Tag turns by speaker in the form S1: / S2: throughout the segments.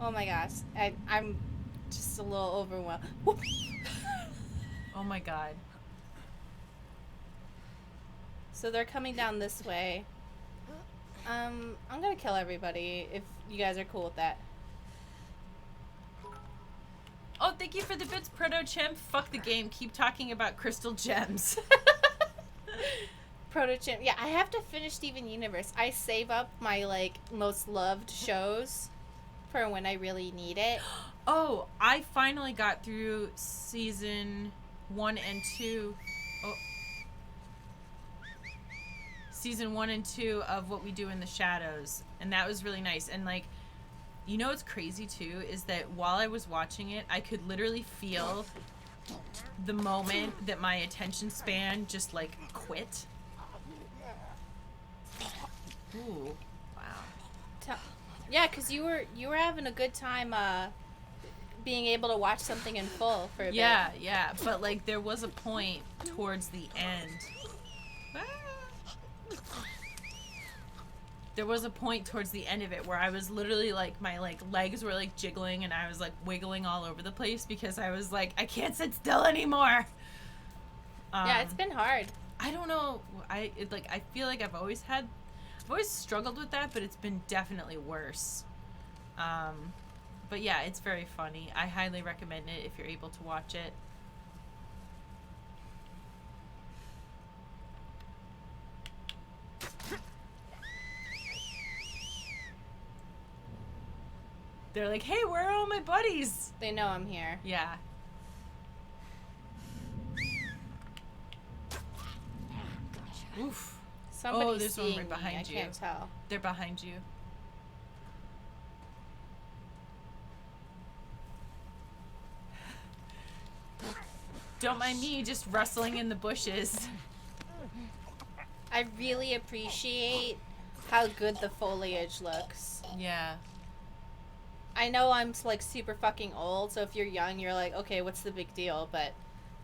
S1: Oh my gosh. I'm just a little overwhelmed.
S2: Oh my god.
S1: So they're coming down this way. I'm gonna kill everybody if you guys are cool with that.
S2: Oh, thank you for the bits, Proto Chimp. Fuck the game. Keep talking about crystal gems.
S1: Protochimp. Yeah, I have to finish Steven Universe. I save up my like most loved shows for when I really need it.
S2: Oh, I finally got through season 1 and 2. Oh. Season 1 and 2 of What We Do in the Shadows. And that was really nice. And like, you know what's crazy too is that while I was watching it, I could literally feel the moment that my attention span just like quit. Ooh, wow.
S1: Yeah, because you were having a good time being able to watch something in full for a bit.
S2: Yeah, but like there was a point towards the end. There was a point towards the end of it where I was literally like my like legs were like jiggling and I was like wiggling all over the place because I was like I can't sit still anymore.
S1: Yeah, it's been hard.
S2: I don't know. I feel like I've always struggled with that, but it's been definitely worse. But yeah, it's very funny. I highly recommend it if you're able to watch it. They're like, hey, where are all my buddies?
S1: They know I'm here.
S2: Yeah. Oof.
S1: Somebody's
S2: there's
S1: seeing
S2: one right behind
S1: me.
S2: you.
S1: I can't tell.
S2: They're behind you. Don't mind me just rustling in the bushes.
S1: I really appreciate how good the foliage looks.
S2: Yeah.
S1: I know I'm like super fucking old, so if you're young, you're like, okay, what's the big deal? But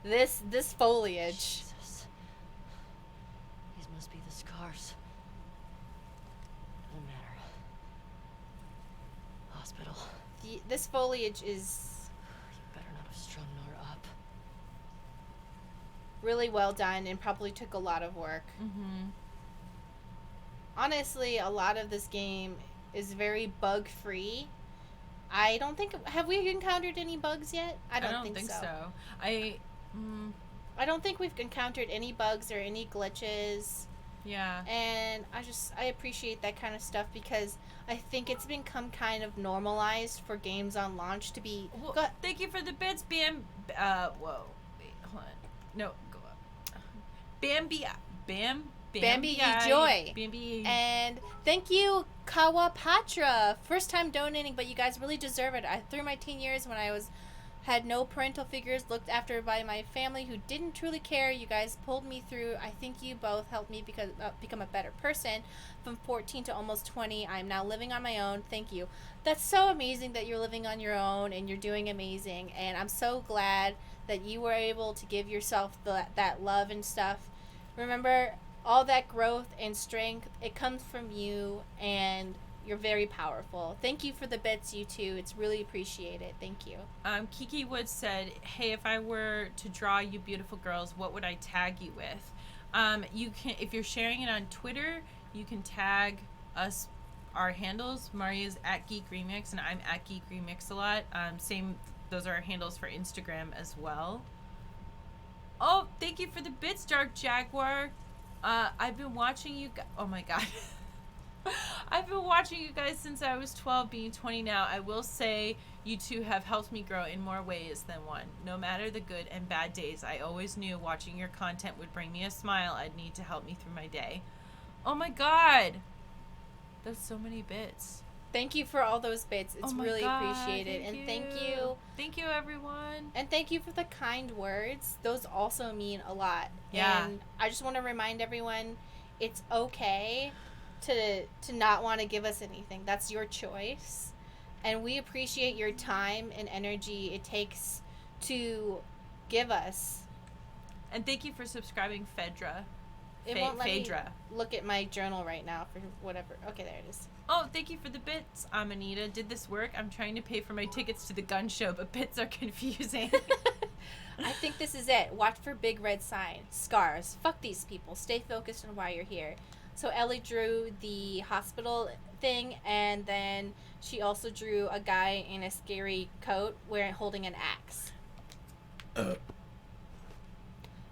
S1: this foliage.
S3: Jesus. These must be the scars. No matter. Hospital.
S1: This foliage is
S3: You better not have strung Nora up.
S1: really well done and probably took a lot of work.
S2: Mm-hmm.
S1: Honestly, a lot of this game is very bug free. I don't think have we encountered any bugs yet? I don't think so.
S2: I
S1: don't think we've encountered any bugs or any glitches.
S2: yeah.
S1: And I appreciate that kind of stuff because I think it's become kind of normalized for games on launch to be.
S2: Well, thank you for the bits, Bam. Whoa. Wait, hold on. No, go up. Bambi
S1: Joy.
S2: Bambi.
S1: And thank you, Kawapatra. First time donating, but you guys really deserve it. Through my teen years when I had no parental figures, looked after by my family who didn't truly care, you guys pulled me through. I think you both helped me become a better person. From 14 to almost 20, I'm now living on my own. Thank you. That's so amazing that you're living on your own and you're doing amazing. And I'm so glad that you were able to give yourself that love and stuff. Remember, all that growth and strength, it comes from you, and you're very powerful. Thank you for the bits, you two. It's really appreciated. Thank you.
S2: Kiki Woods said, hey, if I were to draw you beautiful girls, what would I tag you with? You can, if you're sharing it on Twitter, you can tag us, our handles. Maria's at Geek Remix, and I'm at Geek Remix a lot. Those are our handles for Instagram as well. Oh, thank you for the bits, Dark Jaguar. I've been watching you. Oh my god. I've been watching you guys since I was 12, being 20 now. I will say you two have helped me grow in more ways than one. No matter the good and bad days, I always knew watching your content would bring me a smile I'd need to help me through my day. Oh my god. That's so many bits.
S1: Thank you for all those bits. It's really appreciated. Thank you.
S2: Thank you, everyone.
S1: And thank you for the kind words. Those also mean a lot.
S2: Yeah.
S1: And I just want to remind everyone, it's okay to not want to give us anything. That's your choice. And we appreciate your time and energy it takes to give us.
S2: And thank you for subscribing, Fedra.
S1: it won't let
S2: Phaedra.
S1: me look at my journal right now for whatever. Okay, there it is.
S2: Oh, thank you for the bits, Amanita. Did this work? I'm trying to pay for my tickets to the gun show, but bits are confusing.
S1: I think this is it. Watch for big red sign. Scars. Fuck these people. Stay focused on why you're here. So Ellie drew the hospital thing, and then she also drew a guy in a scary coat holding an axe.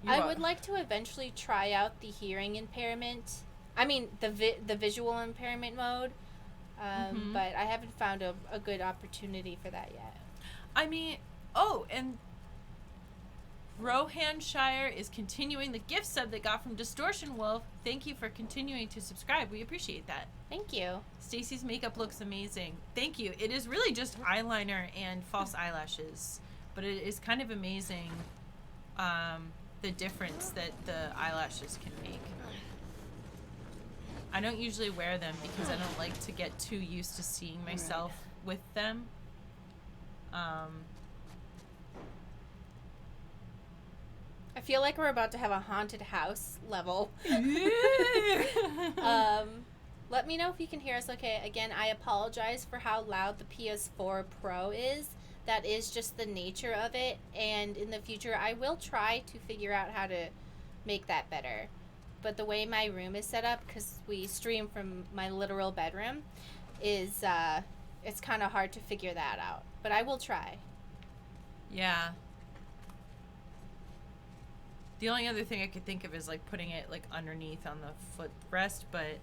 S1: I would like to eventually try out the hearing impairment. I mean, the visual impairment mode. But I haven't found a good opportunity for that yet.
S2: I mean, and Rohan Shire is continuing the gift sub they got from Distortion Wolf. Thank you for continuing to subscribe. We appreciate that.
S1: Thank you.
S2: Stacy's makeup looks amazing. Thank you. It is really just eyeliner and false eyelashes, but it is kind of amazing the difference that the eyelashes can make. I don't usually wear them because I don't like to get too used to seeing myself with them.
S1: I feel like we're about to have a haunted house level. Let me know if you can hear us okay. Again, I apologize for how loud the PS4 Pro is. That is just the nature of it. And in the future, I will try to figure out how to make that better. But the way my room is set up, because we stream from my literal bedroom, is it's kind of hard to figure that out. But I will try.
S2: Yeah. The only other thing I could think of is like putting it like underneath on the footrest, but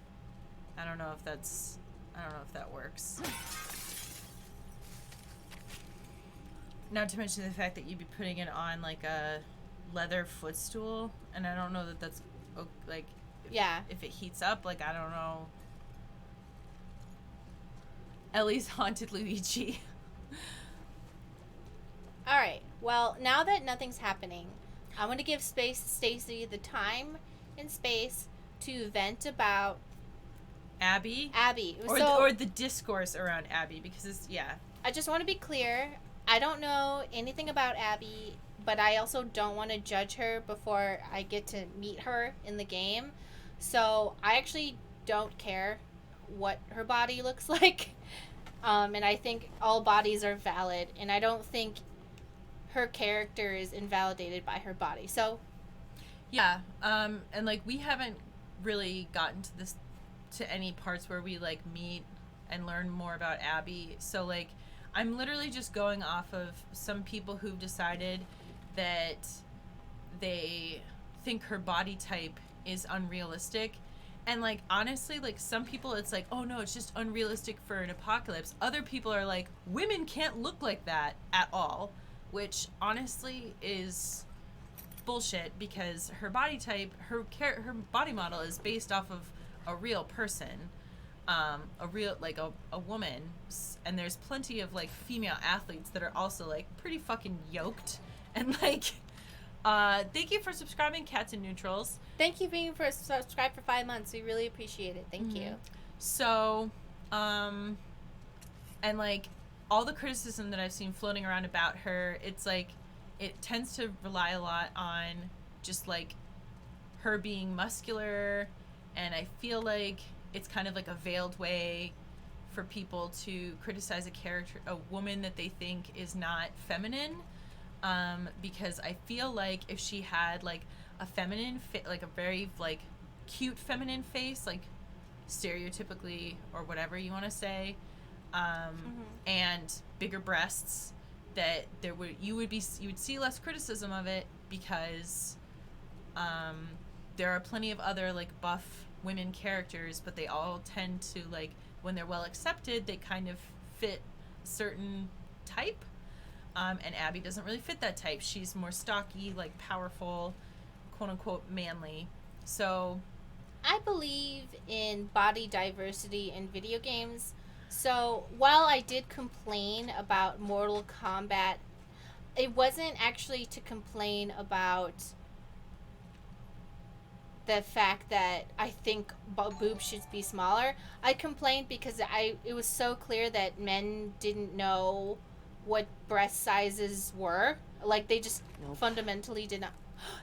S2: I don't know if that works. Not to mention the fact that you'd be putting it on like a leather footstool, and I don't know that that's like if it heats up, like I don't know. Ellie's haunted Luigi.
S1: All right. Well, now that nothing's happening, I want to give Stacy the time and space to vent about
S2: Abby,
S1: or
S2: the discourse around Abby, because it's
S1: I just want to be clear. I don't know anything about Abby, but I also don't want to judge her before I get to meet her in the game. So I actually don't care what her body looks like. And I think all bodies are valid, and I don't think her character is invalidated by her body. So
S2: and like we haven't really gotten to any parts where we like meet and learn more about Abby. So like I'm literally just going off of some people who've decided that they think her body type is unrealistic. And like honestly, like some people it's like, oh no, it's just unrealistic for an apocalypse. Other people are like, women can't look like that at all, which honestly is bullshit, because her body type, her body model is based off of a real person, a real like a woman, and there's plenty of like female athletes that are also like pretty fucking yoked. And like thank you for subscribing, Cats and Neutrals.
S1: Thank you for subscribed for 5 months. We really appreciate it. Thank you.
S2: So and like all the criticism that I've seen floating around about her, it's like it tends to rely a lot on just like her being muscular, and I feel like it's kind of like a veiled way for people to criticize a woman that they think is not feminine, because I feel like if she had like a feminine like a very like cute feminine face, like stereotypically or whatever you want to say, and bigger breasts, that you would see less criticism of it, because there are plenty of other like buff women characters, but they all tend to like, when they're well accepted, they kind of fit a certain type, and Abby doesn't really fit that type. She's more stocky, like powerful, quote unquote manly. So
S1: I believe in body diversity in video games. So while I did complain about Mortal Kombat, it wasn't actually to complain about the fact that I think boobs should be smaller. I complained because it was so clear that men didn't know what breast sizes were. Like, they just
S3: Nope.
S1: fundamentally did not.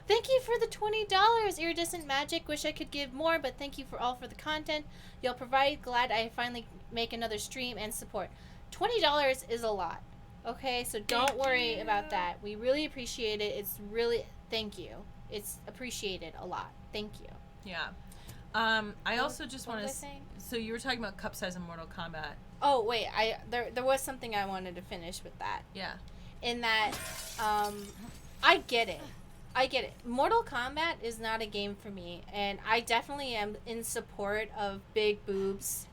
S1: Thank you for the $20, Iridescent Magic. Wish I could give more, but thank you for all for the content you'll provide. Glad I finally make another stream and support. $20 is a lot. Okay, so don't
S2: Thank
S1: worry
S2: you.
S1: about that. We really appreciate it. It's really, thank you. It's appreciated a lot. Thank you.
S2: Yeah. I also just
S1: what
S2: want to.
S1: was I saying?
S2: So you were talking about cup size in Mortal Kombat.
S1: Oh wait, there was something I wanted to finish with that.
S2: Yeah.
S1: In that, I get it. I get it. Mortal Kombat is not a game for me, and I definitely am in support of big boobs,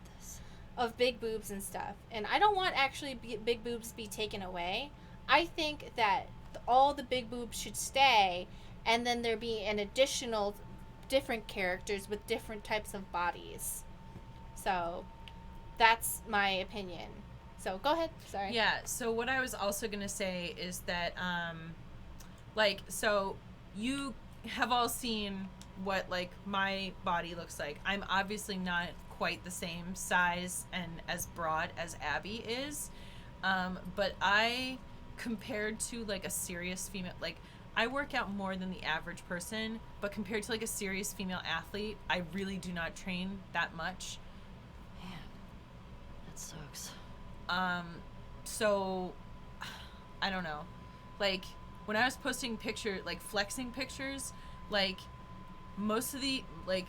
S1: and stuff. And I don't want actually big boobs be taken away. I think that all the big boobs should stay, and then there be an additional different characters with different types of bodies. So, that's my opinion. So go ahead. Sorry.
S2: Yeah. So what I was also gonna say is that, like, so you have all seen what like my body looks like. I'm obviously not quite the same size and as broad as Abby is, but I, compared to like a serious female, like I work out more than the average person, but compared to like a serious female athlete, I really do not train that much.
S3: Man, that sucks.
S2: So I don't know. Like when I was posting like flexing pictures, like most of the like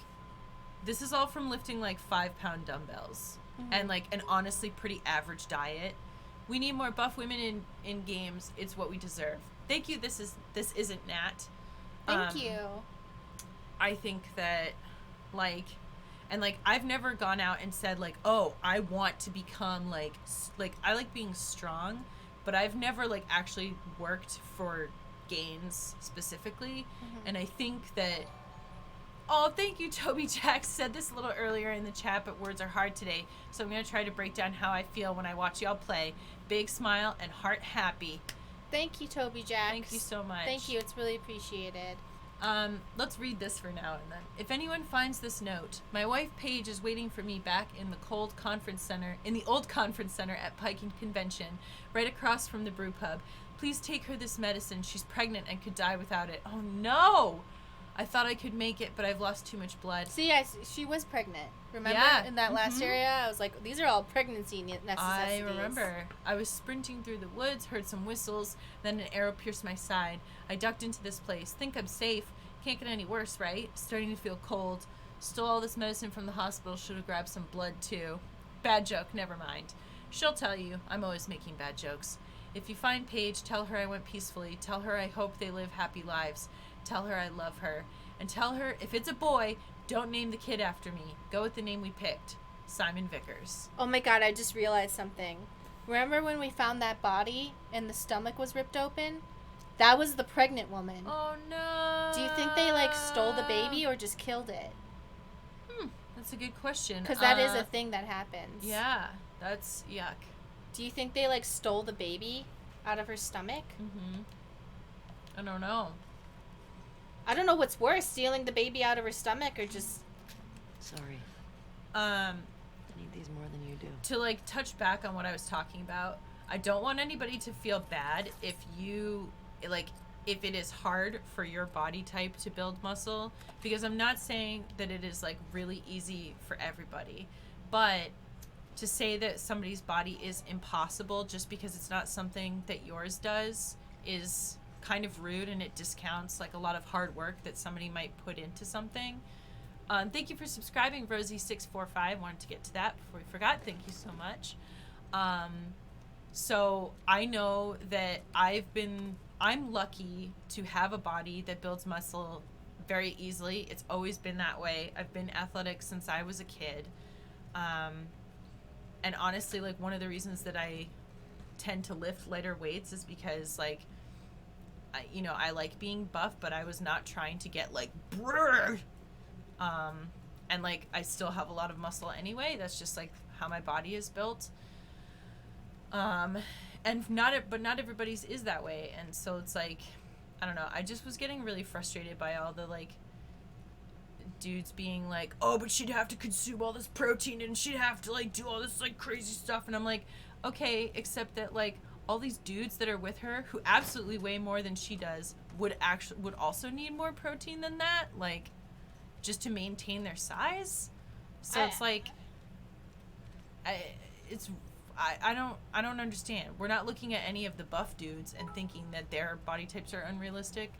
S2: this is all from lifting like 5-pound dumbbells and like an honestly pretty average diet. We need more buff women in games. It's what we deserve. Thank you. This isn't Nat.
S1: Thank you.
S2: I think that like and like I've never gone out and said like, oh, I want to become like I like being strong, but I've never like actually worked for gains specifically. And I think that thank you, Toby Jack said this a little earlier in the chat, but words are hard today, so I'm gonna try to break down how I feel when I watch y'all play. Big smile and heart happy.
S1: Thank you, Toby Jack.
S2: Thank you so much.
S1: Thank you. It's really appreciated.
S2: Let's read this for now and then. If anyone finds this note, my wife Paige is waiting for me back in the old conference center at Piking Convention, right across from the brew pub. Please take her this medicine. She's pregnant and could die without it. Oh no! I thought I could make it, but I've lost too much blood.
S1: See, she was pregnant. Remember in that last area? I was like, these are all pregnancy necessities.
S2: I remember. I was sprinting through the woods, heard some whistles, then an arrow pierced my side. I ducked into this place. Think I'm safe. Can't get any worse, right? Starting to feel cold. Stole all this medicine from the hospital. Should have grabbed some blood, too. Bad joke. Never mind. She'll tell you. I'm always making bad jokes. If you find Paige, tell her I went peacefully. Tell her I hope they live happy lives. Tell her I love her. And tell her, if it's a boy, don't name the kid after me. Go with the name we picked. Simon Vickers.
S1: Oh my god, I just realized something. Remember when we found that body and the stomach was ripped open? That was the pregnant woman.
S2: Oh no.
S1: Do you think they like stole the baby or just killed it?
S2: That's a good question.
S1: Because that is a thing that happens.
S2: Yeah, that's yuck.
S1: Do you think they like stole the baby out of her stomach?
S2: I don't know.
S1: I don't know what's worse, stealing the baby out of her stomach or just...
S3: Sorry.
S2: I
S3: need these more than you do.
S2: To like touch back on what I was talking about, I don't want anybody to feel bad if it is hard for your body type to build muscle, because I'm not saying that it is like really easy for everybody, but to say that somebody's body is impossible just because it's not something that yours does is kind of rude, and it discounts like a lot of hard work that somebody might put into something. Thank you for subscribing, Rosie645. Wanted to get to that before we forgot. Thank you so much. So I know that I'm lucky to have a body that builds muscle very easily. It's always been that way. I've been athletic since I was a kid. And honestly, like one of the reasons that I tend to lift lighter weights is because like, I like being buff, but I was not trying to get like brrr. And like I still have a lot of muscle anyway. That's just like how my body is built. And not everybody's is that way. And so it's like, I don't know. I just was getting really frustrated by all the like dudes being like, oh, but she'd have to consume all this protein and she'd have to like do all this like crazy stuff. And I'm like, okay, except that like all these dudes that are with her who absolutely weigh more than she does would also need more protein than that, like, just to maintain their size. So it's like, I don't understand. We're not looking at any of the buff dudes and thinking that their body types are unrealistic.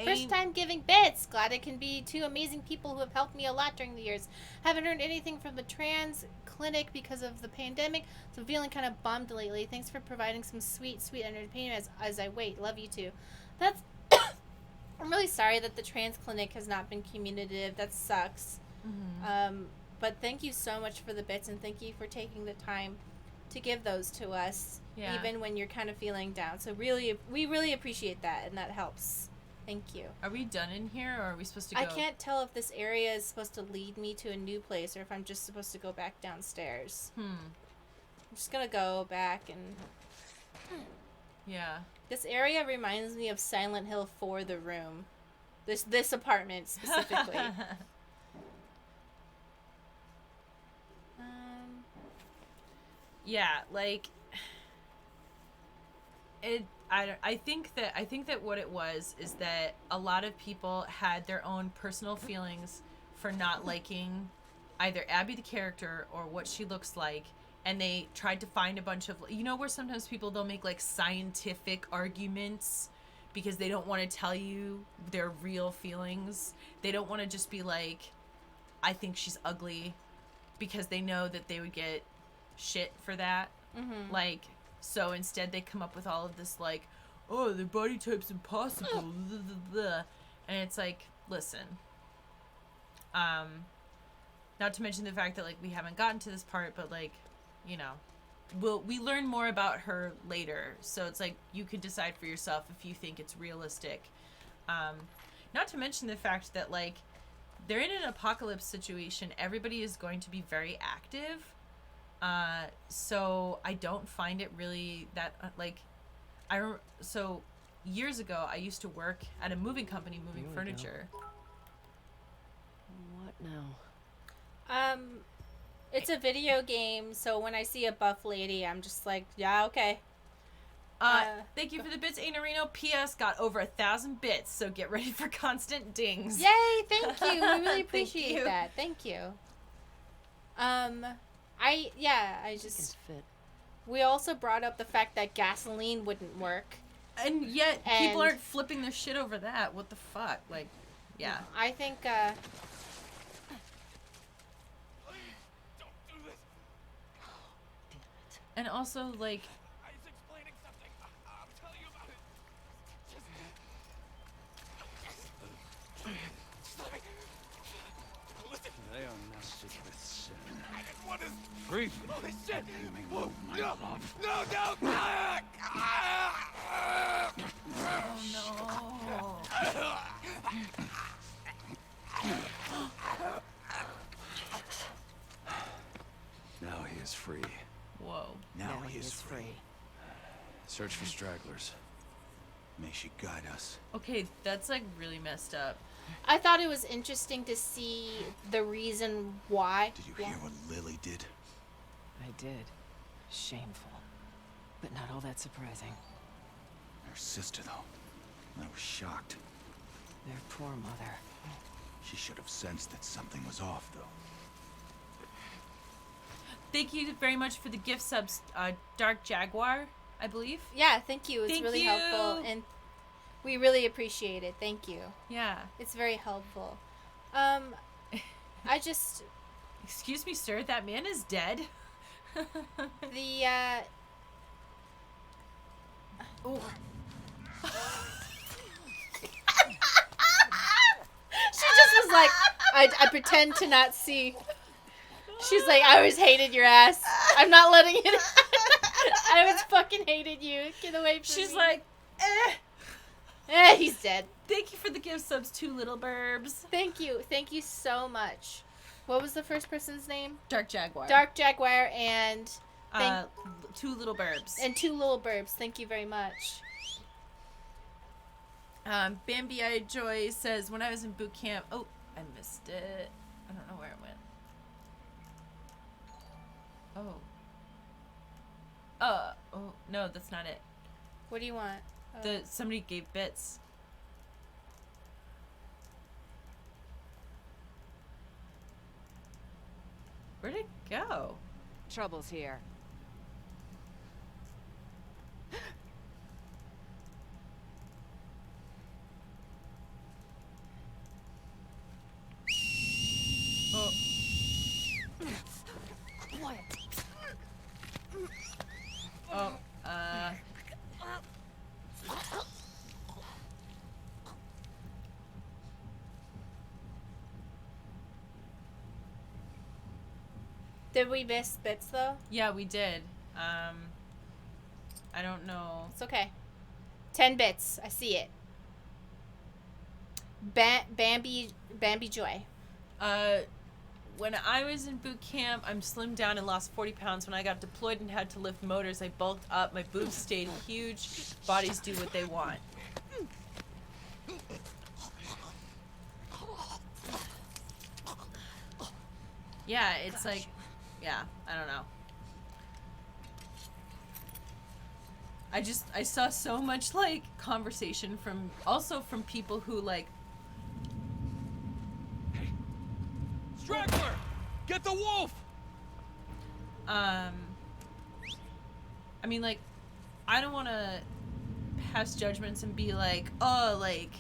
S1: First time giving bits. Glad it can be two amazing people who have helped me a lot during the years. Haven't heard anything from the trans clinic because of the pandemic, so feeling kind of bummed lately. Thanks for providing some sweet entertainment as I wait. Love you too. That's I'm really sorry that the trans clinic has not been communicative. That sucks.
S2: Mm-hmm.
S1: But thank you so much for the bits, and thank you for taking the time to give those to us, even when you're kind of feeling down. So we really appreciate that, and that helps. Thank you.
S2: Are we done in here, or are we supposed to go?
S1: I can't tell if this area is supposed to lead me to a new place, or if I'm just supposed to go back downstairs. I'm just gonna go back and...
S2: Yeah.
S1: This area reminds me of Silent Hill 4: The Room. This apartment, specifically.
S2: Yeah, like... I think that what it was is that a lot of people had their own personal feelings for not liking either Abby the character or what she looks like, and they tried to find a bunch of, you know, where sometimes people, they'll make like scientific arguments because they don't want to tell you their real feelings. They don't want to just be like, I think she's ugly, because they know that they would get shit for that.
S1: Mm-hmm.
S2: Like, so instead they come up with all of this like, oh, their body type's impossible. Blah, blah, blah. And it's like, listen. Not to mention the fact that like we haven't gotten to this part, but like, you know, we learn more about her later. So it's like you could decide for yourself if you think it's realistic. Not to mention the fact that like they're in an apocalypse situation. Everybody is going to be very active. So I don't find it really that like so years ago I used to work at a moving company moving furniture.
S3: What now?
S1: It's a video game, so when I see a buff lady, I'm just like, yeah, okay.
S2: Thank you for the bits, Ainarino. P.S. got over 1,000 bits, so get ready for constant dings.
S1: Yay! Thank you. We really appreciate that. Thank you. I just...
S3: Fit.
S1: We also brought up the fact that gasoline wouldn't work.
S2: And yet, people aren't flipping their shit over that. What the fuck? Like, yeah.
S1: I think,
S4: Don't do this.
S3: Damn it.
S2: And also, like...
S4: I was explaining something. I'll tell you about it. Just stop it. Listen.
S5: They are mastered with sin.
S4: I just want to...
S5: Breathe.
S4: Holy shit.
S5: Fuming
S4: Whoa,
S5: will my
S4: no,
S5: love.
S4: no, no.
S2: Oh, no.
S5: Now he is free.
S2: Whoa.
S5: Now he is free. Search for stragglers. May she guide us.
S2: Okay, that's like really messed up.
S1: I thought it was interesting to see the reason why.
S5: Did you hear what Lily did?
S3: I did. Shameful. But not all that surprising.
S5: Her sister, though. I was shocked.
S3: Their poor mother.
S5: She should have sensed that something was off, though.
S2: Thank you very much for the gift subs, Dark Jaguar, I believe.
S1: Yeah, thank you. It's
S2: Thank
S1: really
S2: you.
S1: helpful, and we really appreciate it. Thank you.
S2: Yeah.
S1: It's very helpful. I just...
S2: Excuse me, sir, that man is dead.
S1: The, Ooh. She just was like, I pretend to not see. She's like, I always hated your ass. I'm not letting it. I always fucking hated you. Get away from me.
S2: She's like,
S1: he's dead.
S2: Thank you for the gift subs, two little burbs.
S1: Thank you. Thank you so much. What was the first person's name?
S2: Dark Jaguar.
S1: Dark Jaguar and...
S2: two little burbs.
S1: And two little burbs. Thank you very much.
S2: Bambi I Joy says, when I was in boot camp... Oh, I missed it. I don't know where it went. Oh. Oh no, that's not it.
S1: What do you want?
S2: Somebody gave bits. Where'd it go?
S3: Trouble's here.
S2: Oh,
S3: Quiet.
S2: oh,
S1: Did we miss bits though?
S2: yeah, we did. I don't know.
S1: It's okay. 10 bits. I see it. Bambi Joy.
S2: When I was in boot camp, I'm slimmed down and lost 40 pounds. When I got deployed and had to lift motors, I bulked up. My boobs stayed huge. Bodies do what they want. Yeah, it's like, yeah, I don't know. I saw so much, like, conversation from people who, like,
S4: Straggler! Get the wolf!
S2: I mean, like, I don't want to pass judgments and be like, oh, like,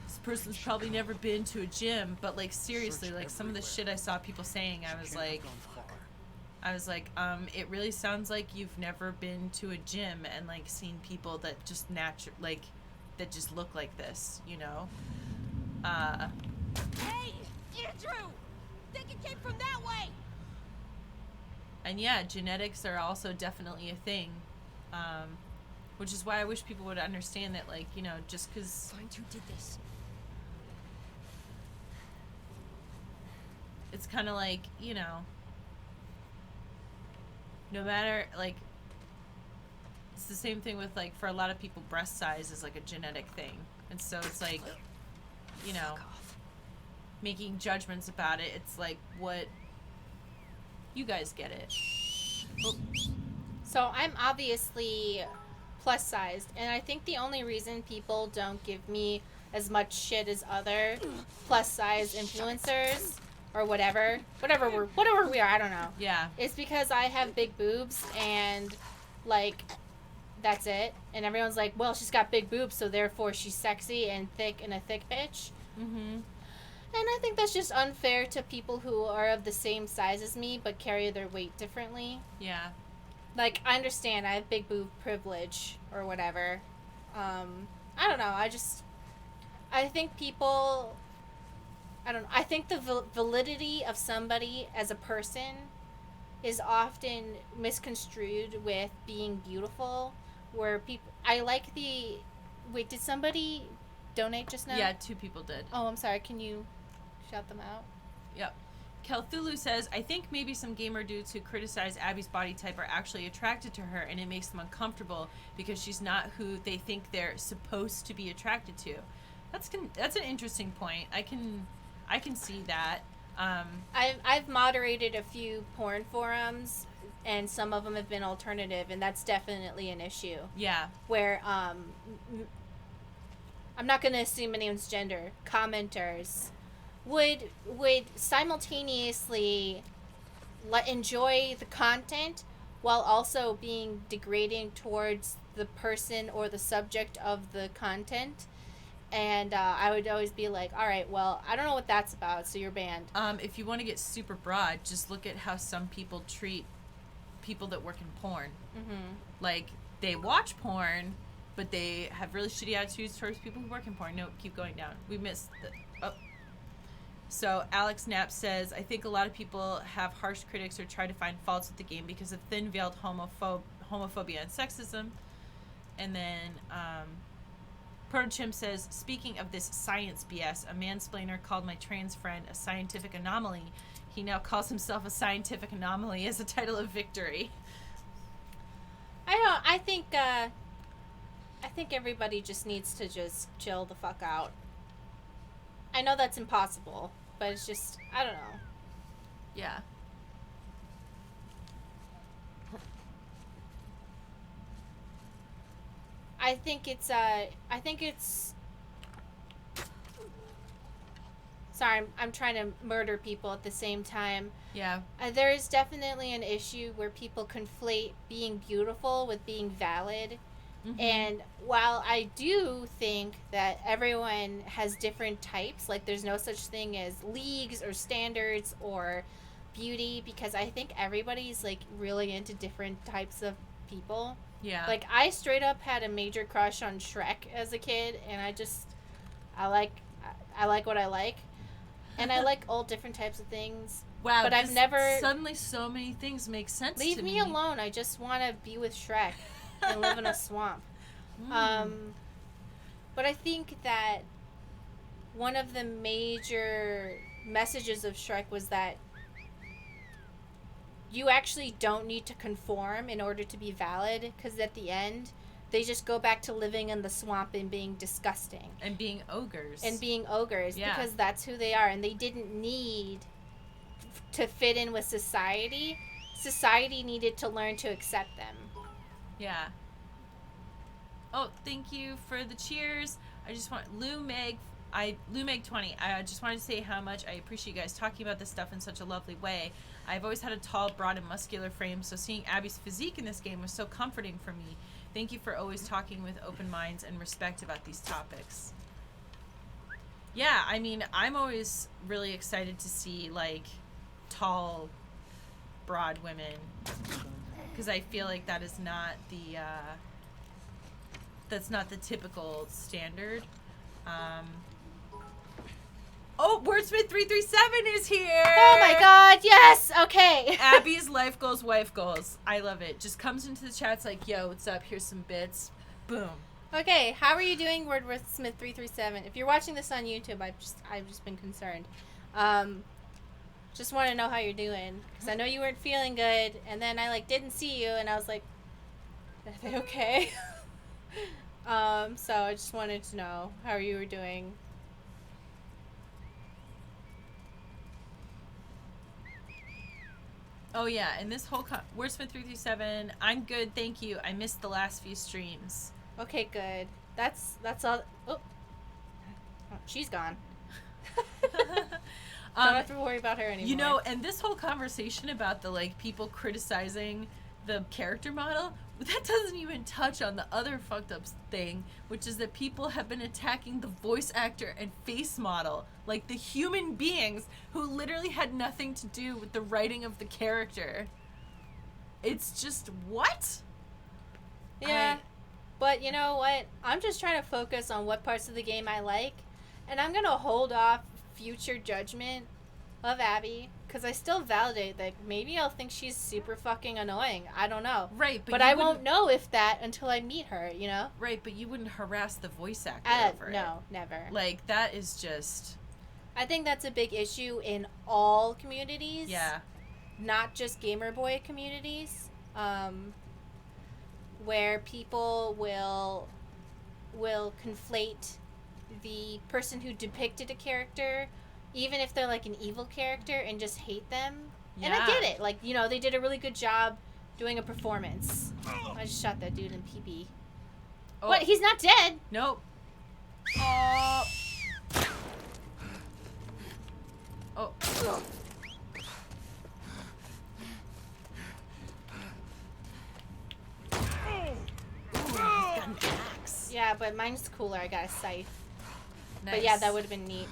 S2: this person's probably never been to a gym, but, like, seriously, like, some of the shit I saw people saying, I was like, it really sounds like you've never been to a gym and, like, seen people that just that just look like this, you know?
S6: Hey, Andrew! Think it came from that way!
S2: And yeah, genetics are also definitely a thing, which is why I wish people would understand that, like, you know, just because
S6: Find who did this.
S2: it's kind of like, you know, no matter, like, it's the same thing with, like, for a lot of people, breast size is like a genetic thing, and so it's like, you know, making judgments about it, it's like, what, you guys get it. Oh,
S1: So I'm obviously plus sized, and I think the only reason people don't give me as much shit as other plus size influencers or whatever we are, I don't know,
S2: yeah,
S1: is because I have big boobs and, like, that's it. And everyone's like, well, she's got big boobs, so therefore she's sexy and thick and a thick bitch.
S2: mm-hmm,
S1: And I think that's just unfair to people who are of the same size as me but carry their weight differently.
S2: yeah,
S1: Like, I understand I have big boob privilege or whatever. I don't know. I think people, I don't know. I think the validity of somebody as a person is often misconstrued with being beautiful, where people, wait, did somebody donate just now?
S2: yeah, 2 people did.
S1: Oh, I'm sorry. Can you shout them out?
S2: Yep. Kelthulu says, I think maybe some gamer dudes who criticize Abby's body type are actually attracted to her, and it makes them uncomfortable because she's not who they think they're supposed to be attracted to. That's an interesting point. I can see that.
S1: I've moderated a few porn forums, and some of them have been alternative, and that's definitely an issue.
S2: Yeah.
S1: Where I'm not going to assume anyone's gender. Commenters would simultaneously enjoy the content while also being degrading towards the person or the subject of the content. And I would always be like, all right, well, I don't know what that's about, so you're banned.
S2: If you want to get super broad, just look at how some people treat people that work in porn.
S1: Mm-hmm.
S2: Like, they watch porn, but they have really shitty attitudes towards people who work in porn. No, keep going down. We missed the... Oh. So, Alex Knapp says, I think a lot of people have harsh critics or try to find faults with the game because of thin-veiled homophobia and sexism. And then, Protochimp says, speaking of this science BS, a mansplainer called my trans friend a scientific anomaly. He now calls himself a scientific anomaly as a title of victory.
S1: I think everybody just needs to just chill the fuck out. I know that's impossible, but it's just, I don't know.
S2: Yeah.
S1: I think it's sorry, I'm trying to murder people at the same time.
S2: Yeah.
S1: There is definitely an issue where people conflate being beautiful with being valid.
S2: Mm-hmm.
S1: And while I do think that everyone has different types, like there's no such thing as leagues or standards or beauty, because I think everybody's like really into different types of people.
S2: Yeah.
S1: Like I straight up had a major crush on Shrek as a kid, and I like what I like. And I like all different types of things.
S2: Wow,
S1: but I've never
S2: suddenly so many things make sense.
S1: Leave
S2: to
S1: me alone. I just want to be with Shrek and live in a swamp. But I think that one of the major messages of Shrek was that you actually don't need to conform in order to be valid, because at the end they just go back to living in the swamp and being disgusting
S2: and being ogres
S1: yeah. Because that's who they are, and they didn't need to fit in with society. Society needed to learn to accept them.
S2: Yeah. Oh, thank you for the cheers. I just want Lou Meg 20. I just wanted to say how much I appreciate you guys talking about this stuff in such a lovely way. I've always had a tall, broad, and muscular frame, so seeing Abby's physique in this game was so comforting for me. Thank you for always talking with open minds and respect about these topics. Yeah, I mean, I'm always really excited to see, like, tall, broad women, because I feel like that is not the, that's not the typical standard. Oh, Wordsmith 337 is here!
S1: Oh my god, yes! Okay.
S2: Abby's life goals, wife goals. I love it. Just comes into the chat, it's like, yo, what's up? Here's some bits. Boom.
S1: Okay, how are you doing, Wordsmith 337? If you're watching this on YouTube, I've just been concerned. Just want to know how you're doing, because I know you weren't feeling good, and then I didn't see you, and I was like, are they okay? So I just wanted to know how you were doing.
S2: Oh yeah, and this whole Wordsmith 337, I'm good, thank you. I missed the last few streams.
S1: Okay, good. That's all. Oh, she's gone. Don't have to worry about her anymore.
S2: You know, and this whole conversation about the people criticizing the character model, that doesn't even touch on the other fucked up thing, which is that people have been attacking the voice actor and face model, like the human beings who literally had nothing to do with the writing of the character. It's just, what?
S1: Yeah. But you know what? I'm just trying to focus on what parts of the game I like, and I'm going to hold off future judgment of Abby, because I still validate that maybe I'll think she's super fucking annoying. I don't know.
S2: Right,
S1: but I won't know if that until I meet her, you know?
S2: Right, but you wouldn't harass the voice actor over it.
S1: No, never.
S2: That is just...
S1: I think that's a big issue in all communities.
S2: Yeah.
S1: Not just gamer boy communities. Where people will conflate the person who depicted a character, even if they're an evil character, and just hate them. Yeah. And I get it. They did a really good job doing a performance. I just shot that dude in pee-pee. Oh. What? He's not dead?
S2: Nope. Oh.
S1: Yeah, but mine's cooler. I got a scythe.
S2: Nice.
S1: But yeah, that would have been neat.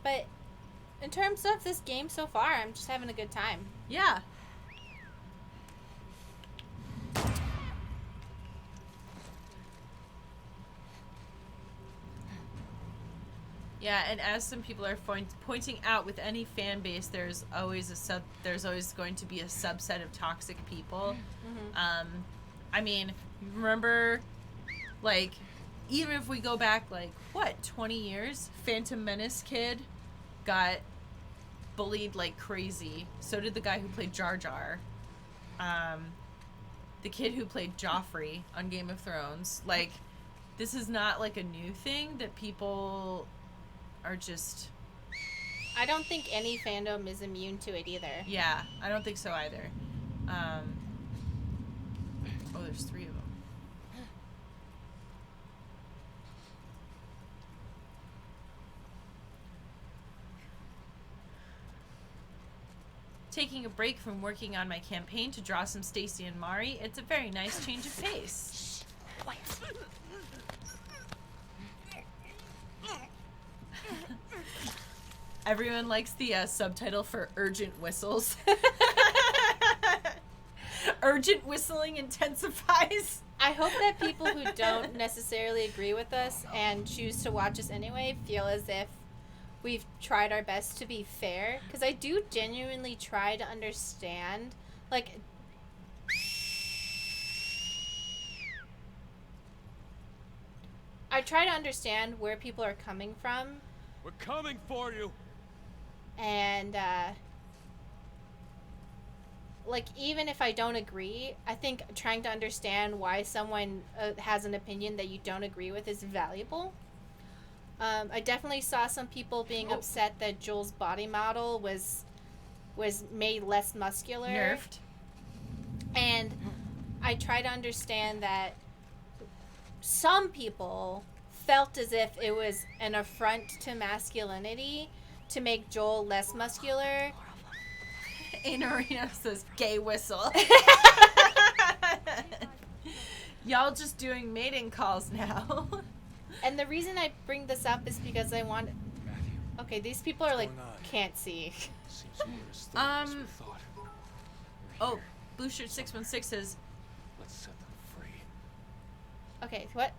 S1: But in terms of this game so far, I'm just having a good time.
S2: Yeah. Yeah, and as some people are pointing out, with any fan base, there's always going to be a subset of toxic people. Mm-hmm. I mean, remember, even if we go back 20 years, Phantom Menace kid got bullied like crazy. So did the guy who played Jar Jar. The kid who played Joffrey on Game of Thrones. This is not a new thing that people are just
S1: I don't think any fandom is immune to it either.
S2: Yeah, I don't think so either. Oh, there's 3 of them. Taking a break from working on my campaign to draw some Stacy and Mari, it's a very nice change of pace. Everyone likes the subtitle for urgent whistles. Urgent whistling intensifies.
S1: I hope that people who don't necessarily agree with us and choose to watch us anyway feel as if we've tried our best to be fair. Because I do genuinely try to understand. Like, I try to understand where people are coming from.
S4: We're coming for you.
S1: And, like, even if I don't agree, I think trying to understand why someone has an opinion that you don't agree with is valuable. I definitely saw some people being upset that Joel's body model was made less muscular.
S2: Nerfed.
S1: And I try to understand that some people felt as if it was an affront to masculinity to make Joel less muscular.
S2: Arena says gay whistle. Y'all just doing mating calls now.
S1: And the reason I bring this up is because I want... Okay, these people are like, can't see.
S2: Oh, Blue Shirt 616 says...
S4: Let's set them free.
S1: Okay, what?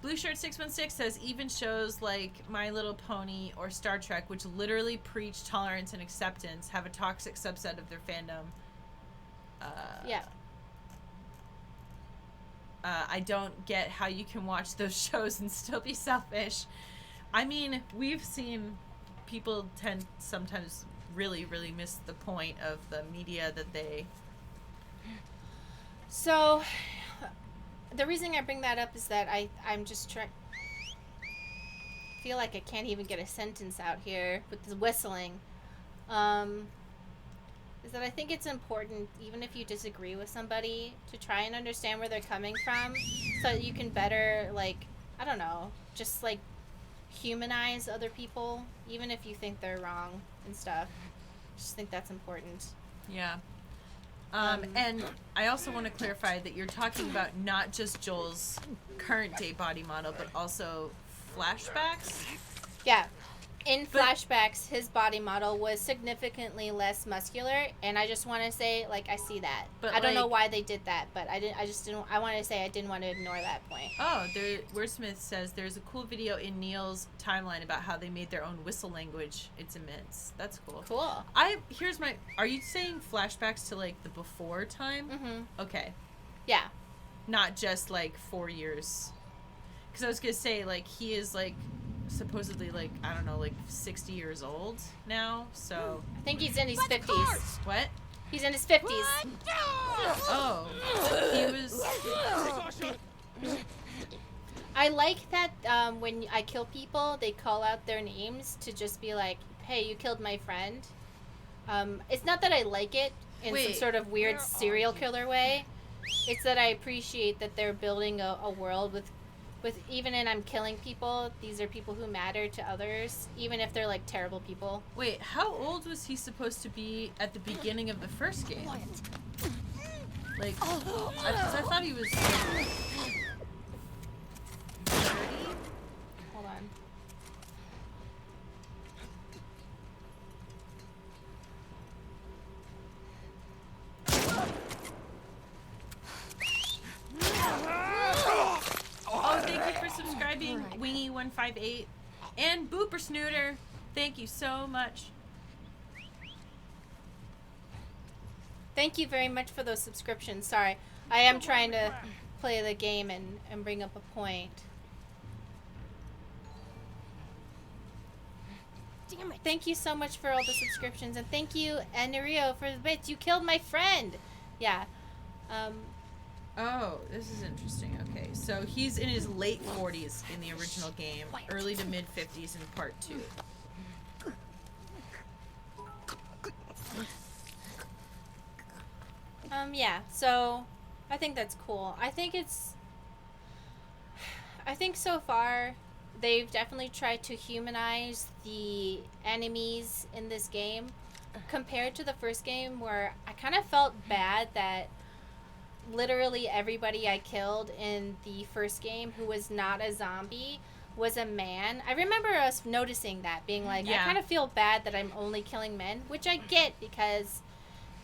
S2: Blue Shirt 616 says even shows like My Little Pony or Star Trek, which literally preach tolerance and acceptance, have a toxic subset of their fandom.
S1: Yeah.
S2: I don't get how you can watch those shows and still be selfish. I mean, we've seen people tend sometimes really, really miss the point of the media that they...
S1: So, the reason I bring that up is that I'm just trying... feel like I can't even get a sentence out here with the whistling. Is that I think it's important, even if you disagree with somebody, to try and understand where they're coming from so that you can better, like, I don't know, just, like, humanize other people, even if you think they're wrong and stuff. Just think that's important.
S2: Yeah. And I also want to clarify that you're talking about not just Joel's current day body model, but also flashbacks.
S1: Yeah. In flashbacks, his body model was significantly less muscular, and I just want to say, like, I see that.
S2: But,
S1: I don't know
S2: like-
S1: why they did that, but I want to say I didn't want to ignore that point.
S2: Oh, Wordsmith says there's a cool video in Neil's timeline about how they made their own whistle language. It's immense. That's cool.
S1: Cool.
S2: Are you saying flashbacks to, like, the before time?
S1: Mm-hmm.
S2: Okay.
S1: Yeah.
S2: Not just, like, 4 years. Because I was going to say, like, he is, like, supposedly, like, I don't know, like 60 years old now, so...
S1: I think he's in his 50s.
S2: What?
S1: He's in his 50s.
S2: Oh. He was...
S1: I like that when I kill people, they call out their names to just be like, hey, you killed my friend. It's not that I like it in some sort of weird serial killer way. It's that I appreciate that they're building a world with even in I'm killing people, these are people who matter to others, even if they're like terrible people.
S2: Wait, how old was he supposed to be at the beginning of the first game? Like, I thought he was 30?
S1: Hold on.
S2: Oh, thank you for subscribing, Wingy158. And Booper Snooter, thank you so much.
S1: Thank you very much for those subscriptions. Sorry. I am trying to play the game and bring up a point.
S6: Damn it.
S1: Thank you so much for all the subscriptions. And thank you, Enerio, for the bits. You killed my friend. Yeah.
S2: Oh, this is interesting. Okay, so he's in his late 40s in the original game, early to mid 50s in part 2.
S1: Yeah, so I think that's cool. I think so far they've definitely tried to humanize the enemies in this game compared to the first game where I kind of felt bad that literally everybody I killed in the first game who was not a zombie was a man. I remember us noticing that, being like, I kind of feel bad that I'm only killing men, which I get because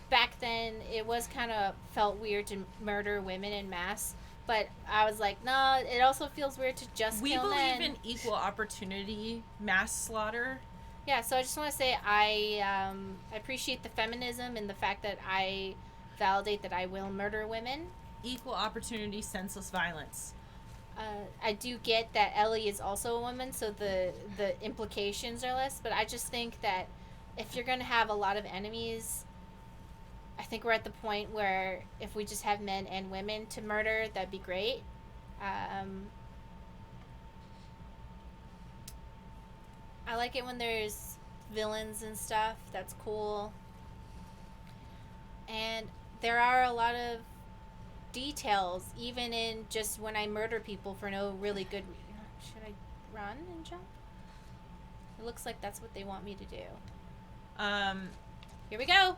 S1: back then it was kind of felt weird to murder women in mass. But I was like, no, it also feels weird to just kill men.
S2: We believe in equal opportunity mass slaughter.
S1: Yeah, so I just want to say I appreciate the feminism and the fact that I validate that I will murder women.
S2: Equal opportunity, senseless violence.
S1: I do get that Ellie is also a woman, so the implications are less. But I just think that if you're going to have a lot of enemies, I think we're at the point where if we just have men and women to murder, that'd be great. I like it when there's villains and stuff. That's cool. And there are a lot of details, even in just when I murder people for no really good reason. Should I run and jump? It looks like that's what they want me to do. Here we go.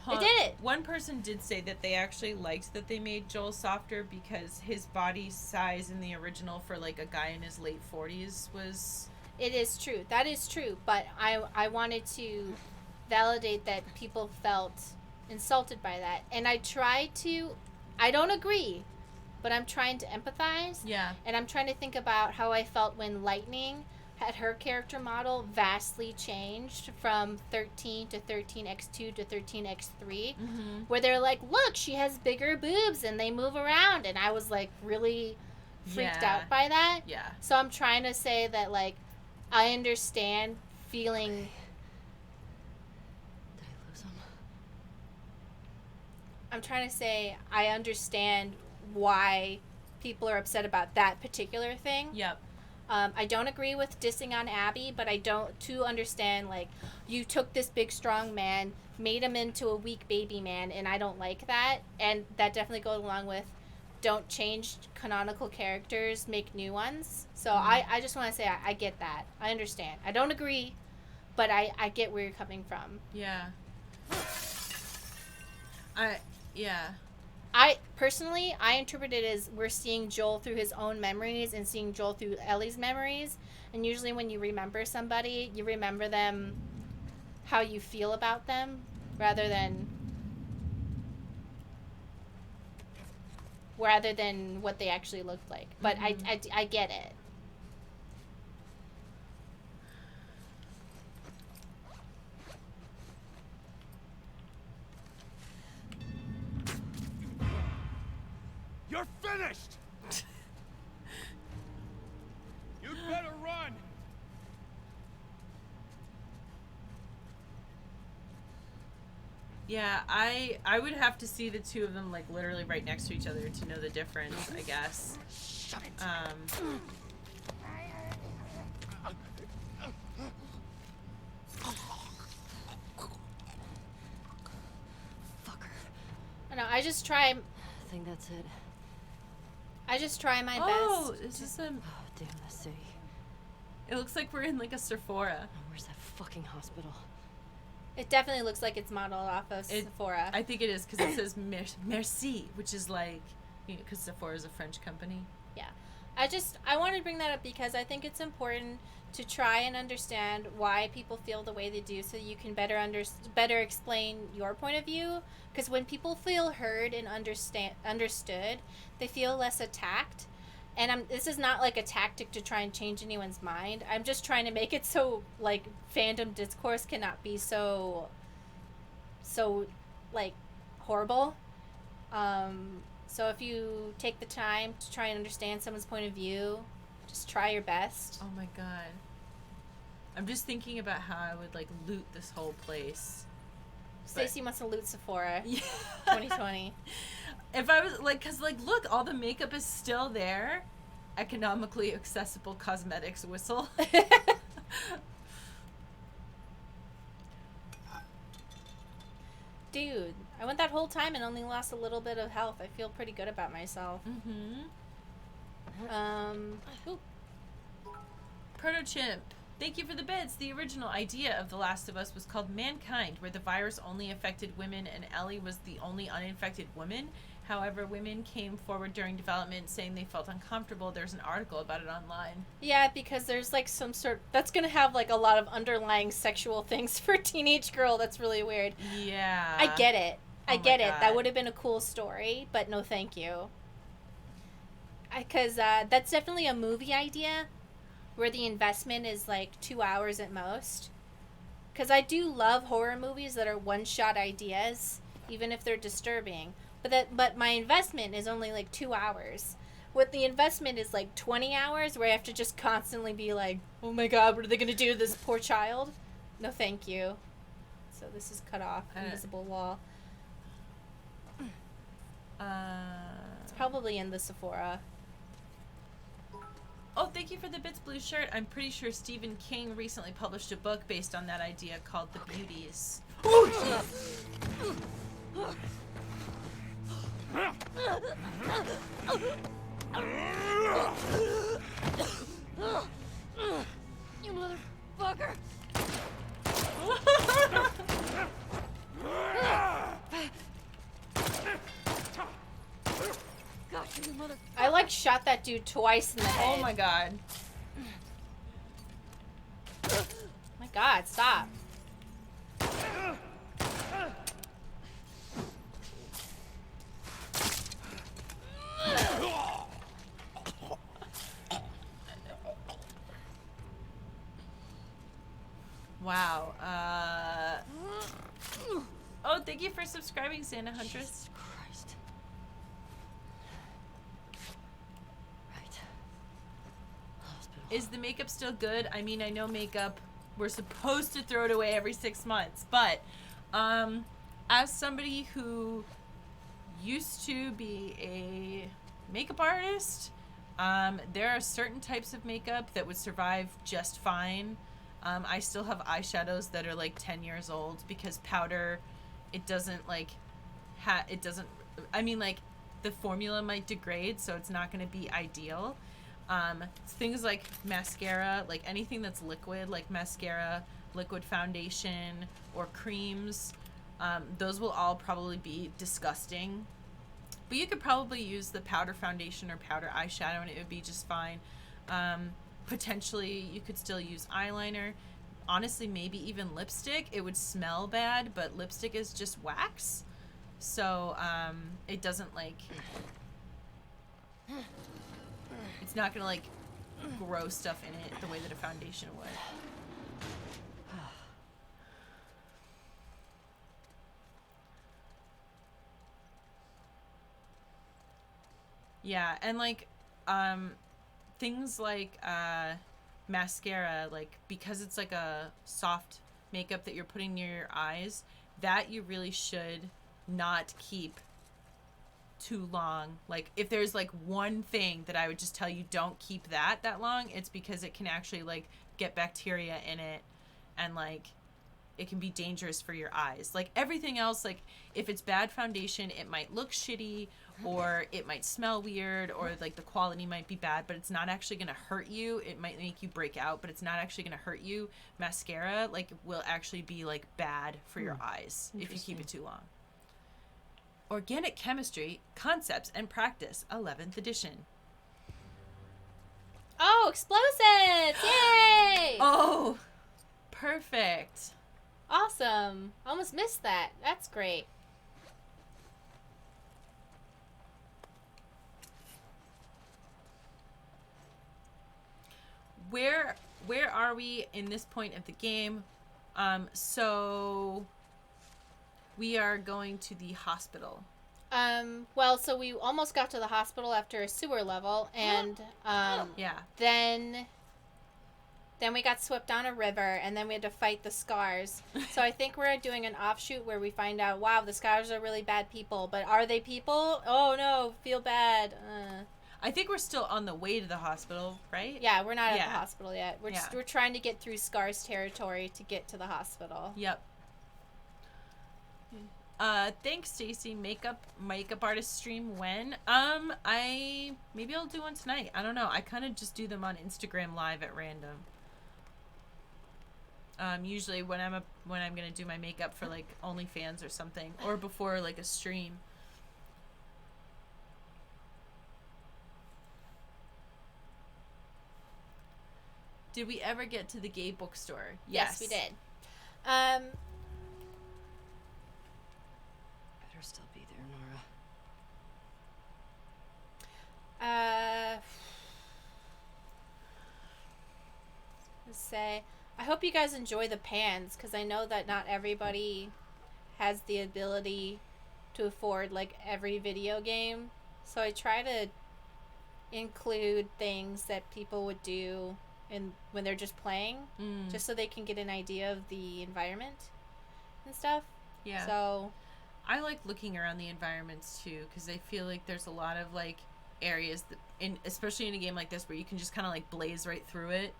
S1: I did it.
S2: One person did say that they actually liked that they made Joel softer because his body size in the original for like a guy in his late 40s was...
S1: It is true. That is true. But I wanted to validate that people felt insulted by that. And I don't agree, but I'm trying to empathize.
S2: Yeah.
S1: And I'm trying to think about how I felt when Lightning had her character model vastly changed from 13 to 13x2 to 13x3, where they're like, look, she has bigger boobs and they move around. And I was like really freaked out by that.
S2: Yeah.
S1: So I'm trying to say that, like, I understand feeling...
S6: Did I lose him?
S1: I'm trying to say I understand why people are upset about that particular thing.
S2: Yep.
S1: I don't agree with dissing on Abby, but I don't too understand, like, you took this big strong man, made him into a weak baby man, and I don't like that. And that definitely goes along with don't change canonical characters, make new ones. So I just want to say I get that. I understand. I don't agree, but I get where you're coming from.
S2: Yeah.
S1: I personally, I interpret it as we're seeing Joel through his own memories and seeing Joel through Ellie's memories. And usually when you remember somebody, you remember them how you feel about them rather than what they actually looked like. But I get it.
S4: You're finished! You'd better run!
S2: Yeah, I would have to see the two of them, like, literally right next to each other to know the difference, I guess.
S6: Shut it. Fucker.
S1: I know, I just try
S6: I think that's it.
S1: my
S2: Oh,
S1: best.
S2: is this a...
S6: Oh, damn this city.
S2: It looks like we're in, like, a Sephora.
S6: Oh, where's that fucking hospital?
S1: It definitely looks like it's modeled off of Sephora.
S2: I think it is, because it says Merci, which is like, you know, because Sephora is a French company.
S1: Yeah. I wanted to bring that up because I think it's important to try and understand why people feel the way they do so you can better explain your point of view. Because when people feel heard and understood, they feel less attacked. And this is not like a tactic to try and change anyone's mind. I'm just trying to make it so, like, fandom discourse cannot be so like, horrible. So if you take the time to try and understand someone's point of view, just try your best.
S2: Oh my god. I'm just thinking about how I would, like, loot this whole place.
S1: Stacey wants to loot Sephora.
S2: Yeah.
S1: 2020.
S2: If I was, like, because, like, look, all the makeup is still there. Economically accessible cosmetics whistle.
S1: dude. I went that whole time and only lost a little bit of health. I feel pretty good about myself.
S2: Mm-hmm.
S1: Ooh.
S2: Protochimp. Thank you for the bits. The original idea of The Last of Us was called Mankind, where the virus only affected women and Ellie was the only uninfected woman. However, women came forward during development saying they felt uncomfortable. There's an article about it online.
S1: Yeah, because there's like some sort that's gonna have like a lot of underlying sexual things for a teenage girl. That's really weird.
S2: Yeah.
S1: I get it. I
S2: Oh my
S1: get it.
S2: God.
S1: That would have been a cool story, but no thank you. Because that's definitely a movie idea where the investment is like 2 hours at most. Because I do love horror movies that are one-shot ideas, even if they're disturbing. But my investment is only like 2 hours. What the investment is like 20 hours where I have to just constantly be like, oh my god, what are they going to do to this poor child? No thank you. So this is cut off. Invisible wall. It's probably in the Sephora.
S2: Oh, thank you for the bits, blue shirt. I'm pretty sure Stephen King recently published a book based on that idea called The Beauties.
S6: You motherfucker! Gosh, you motherfucker!
S1: I like shot that dude twice in the head.
S2: Oh my god.
S1: My god, stop.
S2: Wow. Oh, thank you for subscribing, Santa Huntress.
S6: Jesus Christ. Right. Hospital.
S2: Is the makeup still good? I mean, I know makeup, we're supposed to throw it away every 6 months, but as somebody who used to be a makeup artist, there are certain types of makeup that would survive just fine. I still have eyeshadows that are like 10 years old because powder, it doesn't like, I mean, like, the formula might degrade, so it's not going to be ideal. Things like mascara, like anything that's liquid, like mascara, liquid foundation, or creams, those will all probably be disgusting. But you could probably use the powder foundation or powder eyeshadow and it would be just fine. Potentially, you could still use eyeliner. Honestly, maybe even lipstick. It would smell bad, but lipstick is just wax. So, it doesn't, like... It's not gonna, like, grow stuff in it the way that a foundation would. Yeah, and, like, things like mascara, like, because it's like a soft makeup that you're putting near your eyes, that you really should not keep too long. Like, if there's like one thing that I would just tell you don't keep that long, it's because it can actually like get bacteria in it and like it can be dangerous for your eyes. Like everything else, like if it's bad foundation, it might look shitty or it might smell weird or like the quality might be bad, but it's not actually going to hurt you. It might make you break out, but it's not actually going to hurt you. Mascara like will actually be like bad for your eyes if you keep it too long. Organic Chemistry, Concepts and Practice, 11th edition.
S1: Oh, explosives! Yay!
S2: Oh, perfect.
S1: Awesome. Almost missed that. That's great.
S2: Where are we in this point of the game? So we are going to the hospital.
S1: Well, so we almost got to the hospital after a sewer level, and,
S2: Yeah.
S1: then we got swept down a river, and then we had to fight the Scars. So I think we're doing an offshoot where we find out, wow, the Scars are really bad people, but are they people? Oh no, feel bad.
S2: I think we're still on the way to the hospital, right?
S1: Yeah, we're not at
S2: Yeah.
S1: the hospital yet. We're
S2: Yeah.
S1: we're trying to get through Scars territory to get to the hospital.
S2: Yep. Thanks, Stacy. Makeup artist stream when? Maybe I'll do one tonight. I don't know. I kind of just do them on Instagram Live at random. Usually when I'm gonna do my makeup for like OnlyFans or something, or before like a stream. Did we ever get to the gay bookstore?
S1: Yes, we did.
S3: Better still be there, Nora.
S1: Let's say, I hope you guys enjoy the pans, because I know that not everybody has the ability to afford like every video game. So I try to include things that people would do when they're just playing, just so they can get an idea of the environment and stuff.
S2: Yeah.
S1: So
S2: I like looking around the environments too, because I feel like there's a lot of like areas that, especially in a game like this, where you can just kind of like blaze right through it.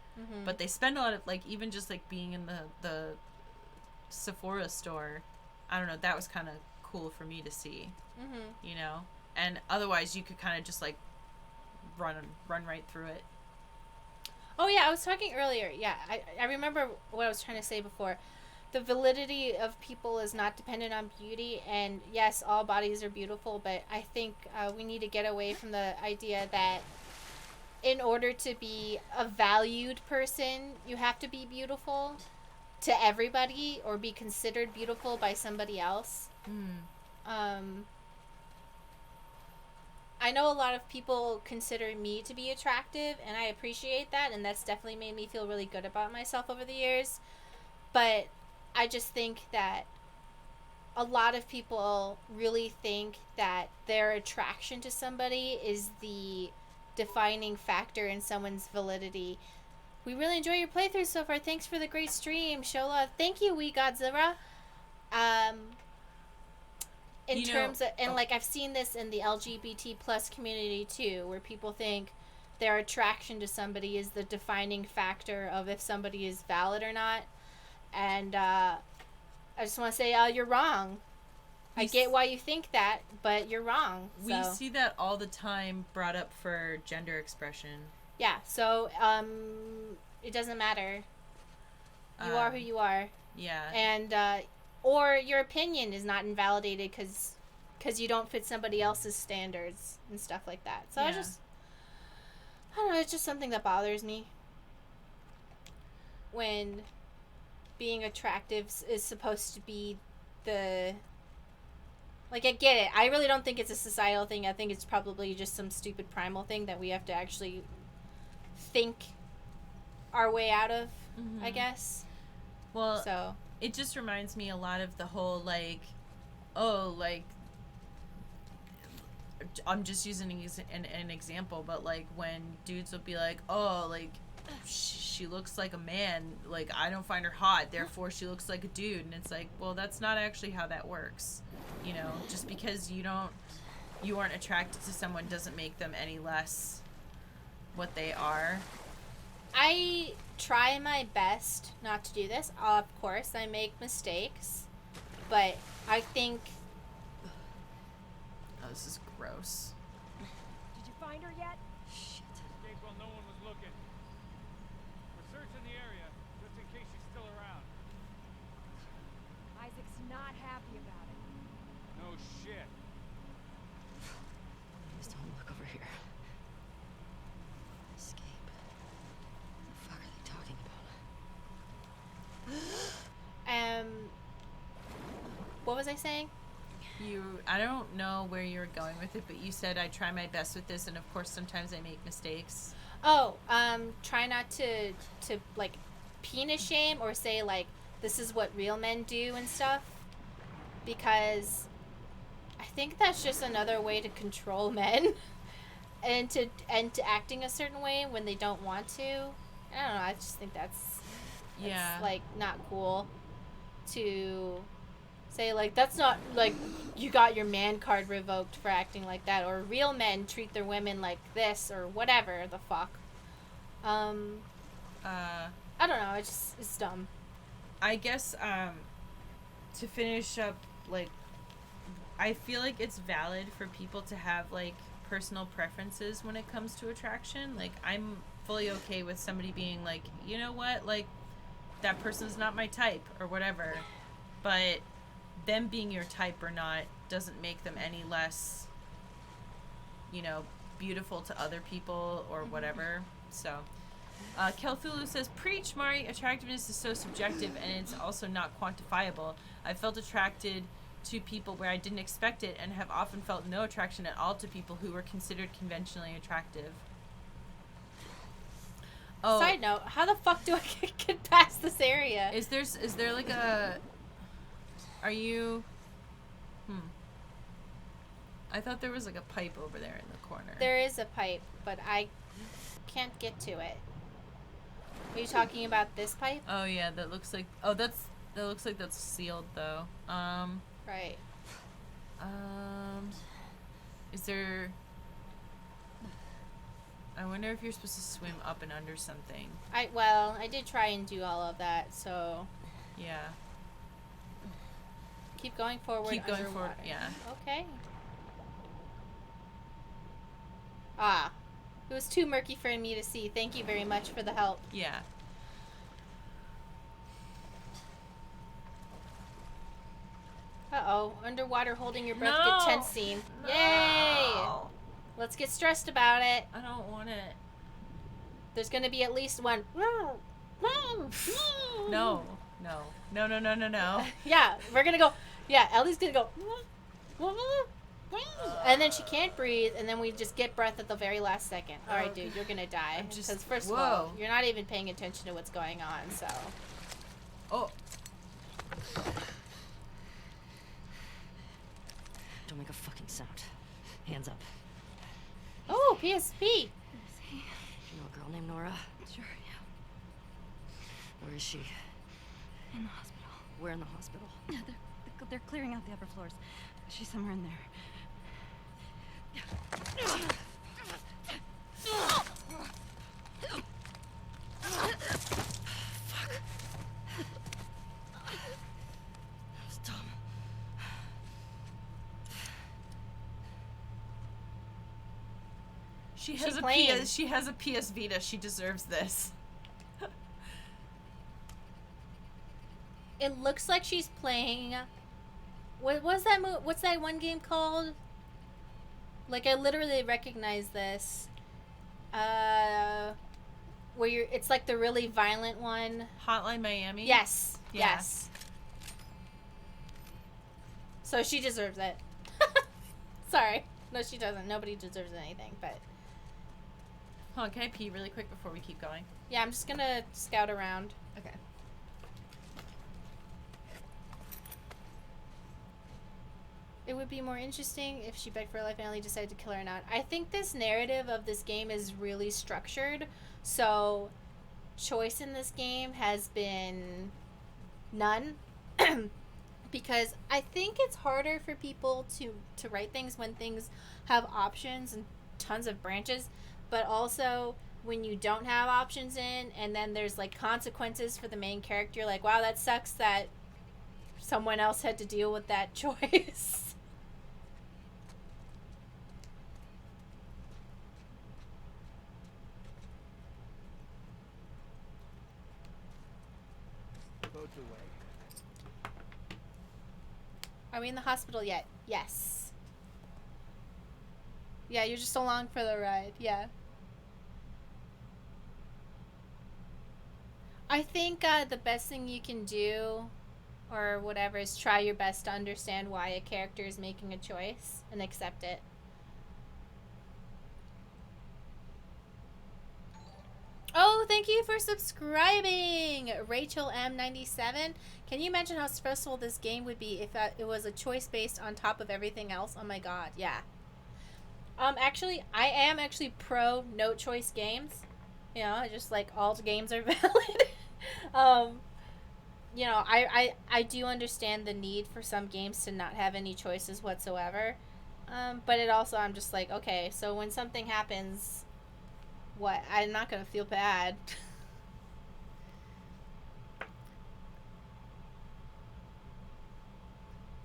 S2: But they spend a lot of like, even just like being in the Sephora store, I don't know, that was kind of cool for me to see. You know, and otherwise you could kind of just like run right through it.
S1: oh yeah, I was talking earlier. Yeah, I remember what I was trying to say before. The validity of people is not dependent on beauty, and yes, all bodies are beautiful, but I think we need to get away from the idea that in order to be a valued person, you have to be beautiful to everybody or be considered beautiful by somebody else. I know a lot of people consider me to be attractive, and I appreciate that, and that's definitely made me feel really good about myself over the years. But I just think that a lot of people really think that their attraction to somebody is the defining factor in someone's validity. We really enjoy your playthrough so far. Thanks for the great stream. Show love. Thank you, We Godzilla. In
S2: You know-
S1: terms of, and like I've seen this in the LGBT plus community too, where people think their attraction to somebody is the defining factor of if somebody is valid or not. And I just want to say, you're wrong. I get why you think that, but you're wrong.
S2: We
S1: So,
S2: see that all the time brought up for gender expression.
S1: yeah, so it doesn't matter. You are who you are.
S2: Yeah.
S1: And or your opinion is not invalidated because you don't fit somebody else's standards and stuff like that. So I don't know, it's just something that bothers me when being attractive is supposed to be the, like, I get it. I really don't think it's a societal thing. I think it's probably just some stupid primal thing that we have to actually think our way out of, I guess.
S2: Well,
S1: So
S2: it just reminds me a lot of the whole, like, oh, like, I'm just using an example, but, like, when dudes will be like, oh, like, she looks like a man, like, I don't find her hot, therefore she looks like a dude. And it's like, well, that's not actually how that works. You know, just because you aren't attracted to someone doesn't make them any less what they are.
S1: I try my best not to do this. Of course, I make mistakes, but I think
S2: Oh, this is gross.
S6: Did you find her yet?
S4: Escaped while no one was looking. We're searching the area, just in case she's still around.
S6: Isaac's not happy about it.
S4: No shit.
S3: Please don't look over here. Escape. What the fuck are they talking about?
S1: what was I saying?
S2: I don't know where you were going with it, but you said I try my best with this, and of course sometimes I make mistakes.
S1: Oh, try not to like penis shame or say like this is what real men do and stuff, because I think that's just another way to control men and to acting a certain way when they don't want to. I don't know. I just think that's like not cool to say like that's not like you got your man card revoked for acting like that, or real men treat their women like this, or whatever the fuck. I don't know, it's dumb.
S2: I guess to finish up like I feel like it's valid for people to have like personal preferences when it comes to attraction. Like I'm fully okay with somebody being like, you know what, like that person's not my type or whatever. But them being your type or not doesn't make them any less, you know, beautiful to other people or whatever. So Kelthulu says, preach, Mari. Attractiveness is so subjective and it's also not quantifiable. I felt attracted to people where I didn't expect it and have often felt no attraction at all to people who were considered conventionally attractive. Oh,
S1: Side note, how the fuck do I get past this area?
S2: is there like a... Are you... I thought there was like a pipe over there in the corner.
S1: There is a pipe, but I can't get to it. Are you talking about this pipe?
S2: Oh yeah, that looks like... Oh, that looks like that's sealed though.
S1: Right.
S2: Is there... I wonder if you're supposed to swim up and under something.
S1: I did try and do all of that, so
S2: Yeah.
S1: keep going forward.
S2: Keep going
S1: underwater.
S2: forward, yeah.
S1: Okay. Ah. It was too murky for me to see. Thank you very much for the help.
S2: Yeah.
S1: Uh-oh. Underwater holding your breath
S2: No.
S1: get tense scene. Yay!
S2: No.
S1: Let's get stressed about it.
S2: I don't want it.
S1: There's gonna be at least one.
S2: No. No. No, no, no, no, no.
S1: Yeah, we're gonna go. Yeah, Ellie's gonna go. And then she can't breathe, and then we just get breath at the very last second. All right, dude, you're gonna die.
S2: I'm just-
S1: Because first
S2: whoa.
S1: of all, you're not even paying attention to what's going on. So
S2: Oh.
S3: Don't make a fucking sound. Hands up.
S1: oh, PSP.
S3: You know a girl named Nora?
S6: Sure, yeah.
S3: Where is she?
S6: In the hospital.
S3: Where in the hospital?
S6: Yeah, they're clearing out the upper floors. She's somewhere in there.
S3: That was dumb.
S2: She
S1: Is
S2: has
S1: she
S2: a
S1: playing?
S2: she has a PS Vita. She deserves this.
S1: It looks like she's playing. What was that? What's that one game called? Like I literally recognize this. Where you're. It's like the really violent one.
S2: Hotline Miami.
S1: Yes.
S2: Yeah.
S1: Yes. So she deserves it. Sorry. No, she doesn't. Nobody deserves anything, but
S2: Hold on, can I pee really quick before we keep going?
S1: yeah, I'm just gonna scout around.
S2: Okay.
S1: It would be more interesting if she begged for her life and Ellie decided to kill her or not. I think this narrative of this game is really structured, so choice in this game has been none. Because I think it's harder for people to write things when things have options and tons of branches, but also when you don't have options in and then there's like consequences for the main character, you're like, wow, that sucks that someone else had to deal with that choice.
S4: Boat's away.
S1: Are we in the hospital yet? Yes. Yeah, you're just along for the ride. Yeah. I think the best thing you can do, or whatever, is try your best to understand why a character is making a choice and accept it. Oh, thank you for subscribing, Rachel M97. Can you imagine how stressful this game would be if it was a choice based on top of everything else? Oh my god, yeah. Actually, I am actually pro no choice games. You know, just like all games are valid. You know, I do understand the need for some games to not have any choices whatsoever. But it also, I'm just like, okay, so when something happens, what? I'm not gonna feel bad.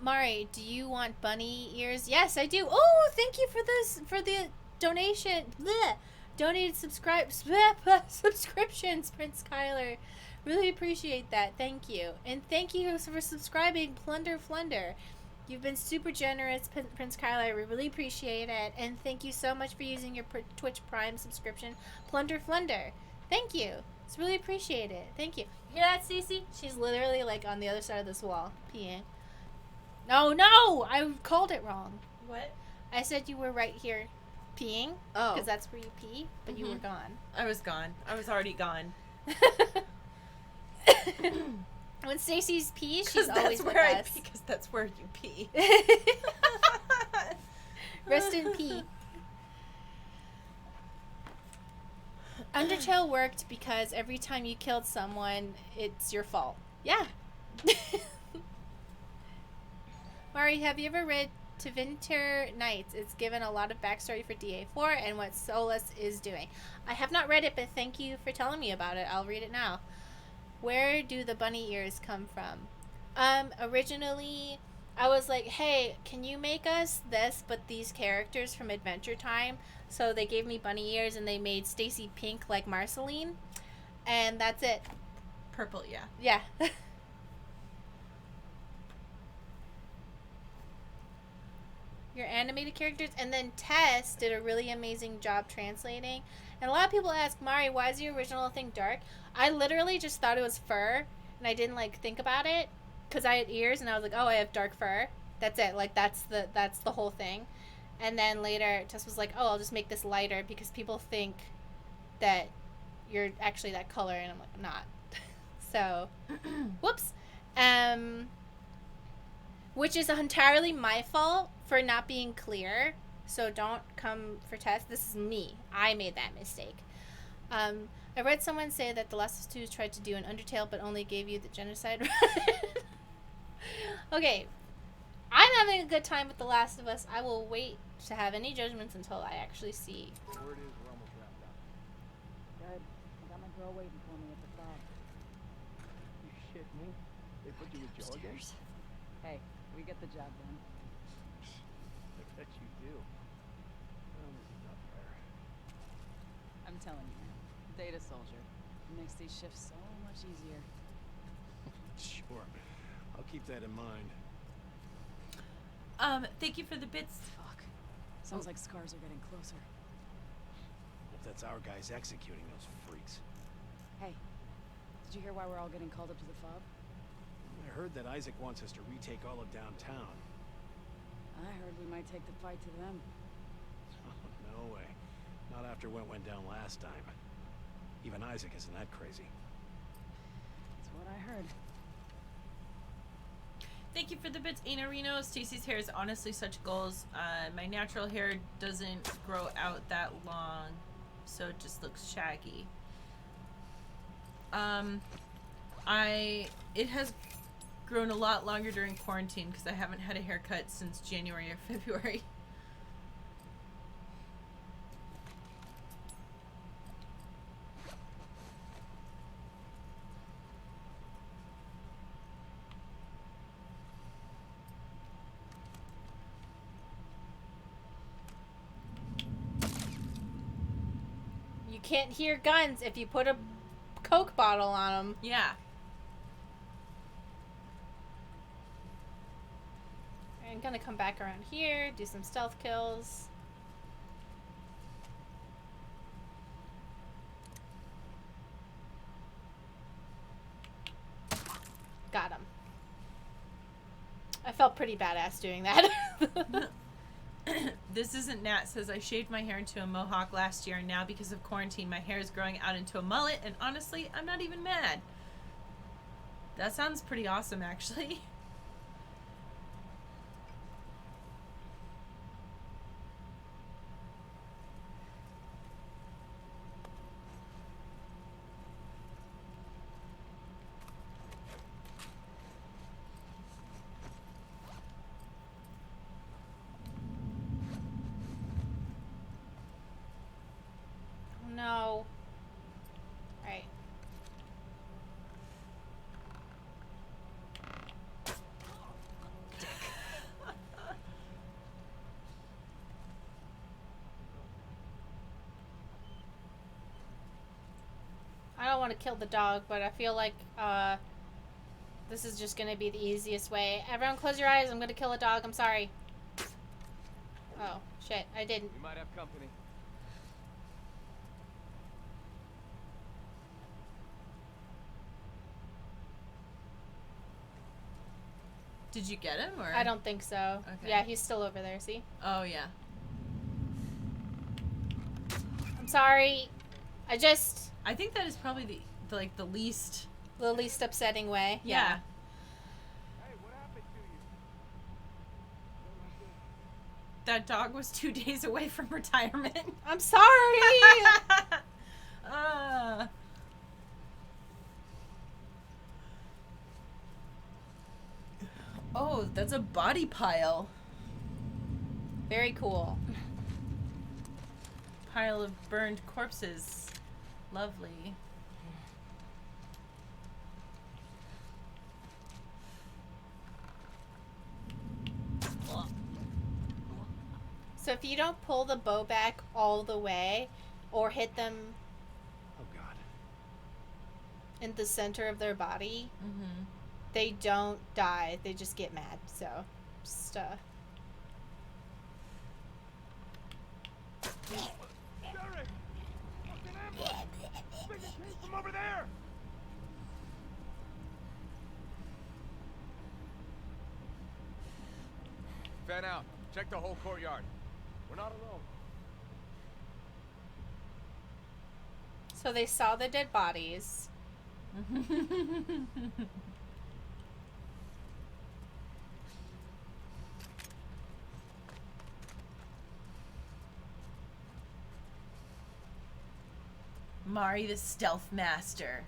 S1: Mari, do you want bunny ears? Yes, I do. Oh, thank you for this, for the donation. Blech. Donated subscriptions, Prince Kyler. Really appreciate that. Thank you. And thank you for subscribing, Plunder Flunder. You've been super generous, Prince Kyler. We really appreciate it. And thank you so much for using your Twitch Prime subscription, Plunder Flunder. Thank you. It's really appreciated. Thank you. Hear that, Stacey? She's literally like on the other side of this wall, peeing. No, I called it wrong.
S2: What?
S1: I said you were right here peeing.
S2: Oh.
S1: Because that's where you pee, but you were gone.
S2: I was gone. I was already gone.
S1: When Stacey's pees, she's always with us.
S2: Because that's where you pee.
S1: Rest in pee. Undertale worked because every time you killed someone, it's your fault. Yeah. Mari, have you ever read Tevinter Nights? It's given a lot of backstory for DA4 and what Solus is doing. I have not read it, but thank you for telling me about it. I'll read it now. Where do the bunny ears come from? Originally, I was like, hey, can you make us this, but these characters from Adventure Time? So they gave me bunny ears, and they made Stacy pink like Marceline. And that's it.
S2: Purple, yeah.
S1: Yeah. Your animated characters. And then Tess did a really amazing job translating. And a lot of people ask, Mari, why is the original thing dark? I literally just thought it was fur, and I didn't like think about it because I had ears, and I was like, oh, I have dark fur. That's it. Like that's the whole thing. And then later, Tess was like, oh, I'll just make this lighter because people think that you're actually that color, and I'm like, not. So, whoops. Which is entirely my fault for not being clear. So don't come for Tess. This is me. I made that mistake. I read someone say that The Last of Us 2 tried to do an Undertale but only gave you the genocide. Okay. I'm having a good time with The Last of Us. I will wait to have any judgments until I actually see.
S4: Word is we're almost wrapped up.
S7: Good. I got my girl waiting for me at the top.
S4: You shit me? They put you with Joe again?
S7: Hey, we get the job done.
S4: I bet you do. Well, this is not fair.
S7: I'm telling you, man. Data soldier. It makes these shifts so much easier.
S5: Sure. I'll keep that in mind.
S2: Thank you for the bits.
S7: Fuck. Sounds like scars are getting closer.
S5: Hope that's our guys executing those freaks.
S7: Hey, did you hear why we're all getting called up to the fob?
S5: I heard that Isaac wants us to retake all of downtown.
S7: I heard we might take the fight to them.
S5: No way. Not after what went down last time. Even Isaac isn't that crazy.
S7: That's what I heard.
S2: Thank you for the bits, Aina Reno. Stacey's hair is honestly such goals. My natural hair doesn't grow out that long, so it just looks shaggy. It has grown a lot longer during quarantine because I haven't had a haircut since January or February.
S1: You can't hear guns if you put a Coke bottle on them.
S2: Yeah.
S1: I'm gonna come back around here, do some stealth kills. Got him. I felt pretty badass doing that.
S2: This isn't Nat says I shaved my hair into a mohawk last year, and now because of quarantine my hair is growing out into a mullet, and honestly I'm not even mad. That sounds pretty awesome actually.
S1: No. Alright. don't want to kill the dog, but I feel like this is just gonna be the easiest way. Everyone, close your eyes. I'm gonna kill a dog. I'm sorry. Oh shit! I didn't.
S4: We might have company.
S2: Did you get him, or?
S1: I don't think so.
S2: Okay.
S1: Yeah, he's still over there. See?
S2: Oh, yeah.
S1: I'm sorry. I
S2: think that is probably the least...
S1: the least upsetting way.
S2: Yeah.
S4: Hey, what happened to you?
S2: That dog was 2 days away from retirement.
S1: I'm sorry.
S2: Oh, that's a body pile.
S1: Very cool.
S2: Pile of burned corpses. Lovely.
S1: So if you don't pull the bow back all the way, or hit them
S5: Oh God.
S1: in the center of their body,
S2: Mm-hmm.
S1: they don't die. They just get mad. So, just
S4: Derek! Fucking ambush! Think it came from over there! Fan out. Check the whole courtyard. We're not alone.
S1: so they saw the dead bodies.
S2: Mari the Stealth Master.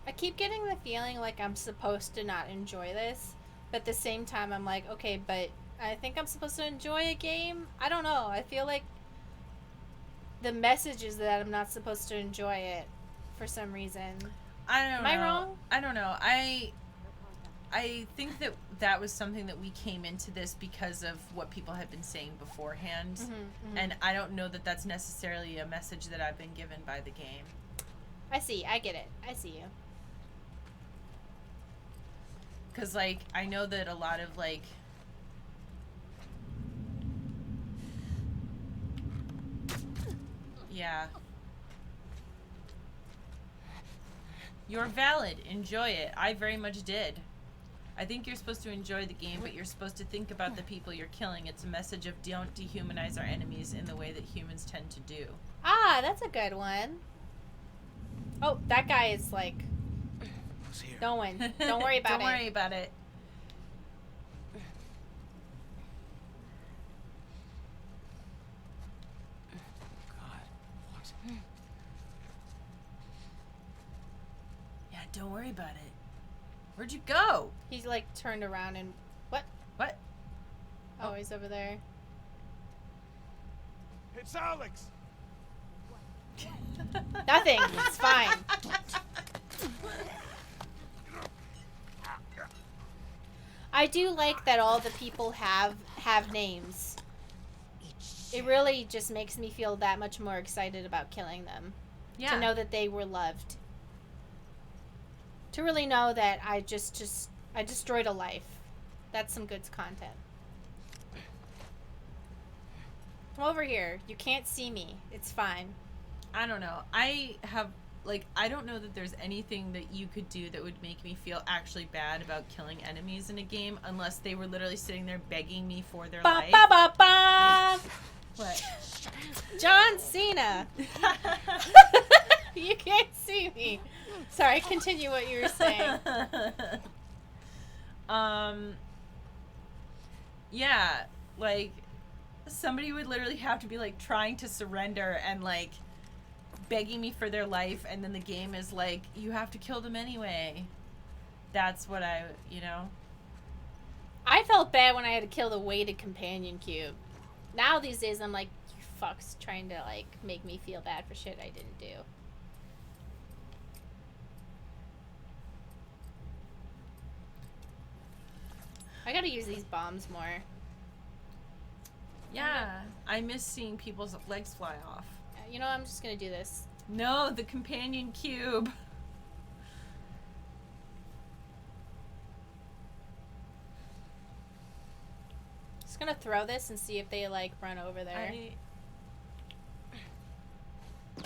S1: I keep getting the feeling like I'm supposed to not enjoy this, but at the same time I'm like, okay, but I think I'm supposed to enjoy a game. I don't know. I feel like the message is that I'm not supposed to enjoy it for some reason.
S2: I don't know.
S1: Am I wrong?
S2: I don't know. I think that was something that we came into this because of what people had been saying beforehand.
S1: Mm-hmm.
S2: And I don't know that that's necessarily a message that I've been given by the game.
S1: I see. I get it. I see you.
S2: Because, like, I know that a lot of, like... Yeah. You're valid. Enjoy it. I very much did. I think you're supposed to enjoy the game, but you're supposed to think about the people you're killing. It's a message of don't dehumanize our enemies in the way that humans tend to do.
S1: Ah, that's a good one. Oh, that guy is like
S5: Who's here?
S1: going. Don't worry about
S2: Don't worry about it.
S5: God. What?
S2: Yeah, don't worry about it. Where'd you go?
S1: He's like turned around and what?
S2: What?
S1: Oh, he's over there.
S4: It's Alex!
S1: Nothing. It's fine. I do like that all the people have names. It really just makes me feel that much more excited about killing them.
S2: Yeah.
S1: To know that they were loved. To really know that I destroyed a life. That's some good content. Come over here. You can't see me. It's fine.
S2: I don't know. I don't know that there's anything that you could do that would make me feel actually bad about killing enemies in a game unless they were literally sitting there begging me for their
S1: Ba
S2: life.
S1: ba ba ba!
S2: What?
S1: John Cena. You can't see me. Sorry, continue what you were saying.
S2: Yeah, like somebody would literally have to be like trying to surrender and like begging me for their life, and then the game is like, you have to kill them anyway. That's what I
S1: I felt bad when I had to kill the weighted companion cube. Now these days I'm like, you fucks trying to like make me feel bad for shit I didn't do. I gotta use these bombs more.
S2: Yeah, I miss seeing people's legs fly off.
S1: You know, I'm just gonna do this.
S2: No, the companion cube.
S1: Just gonna throw this and see if they like run over there.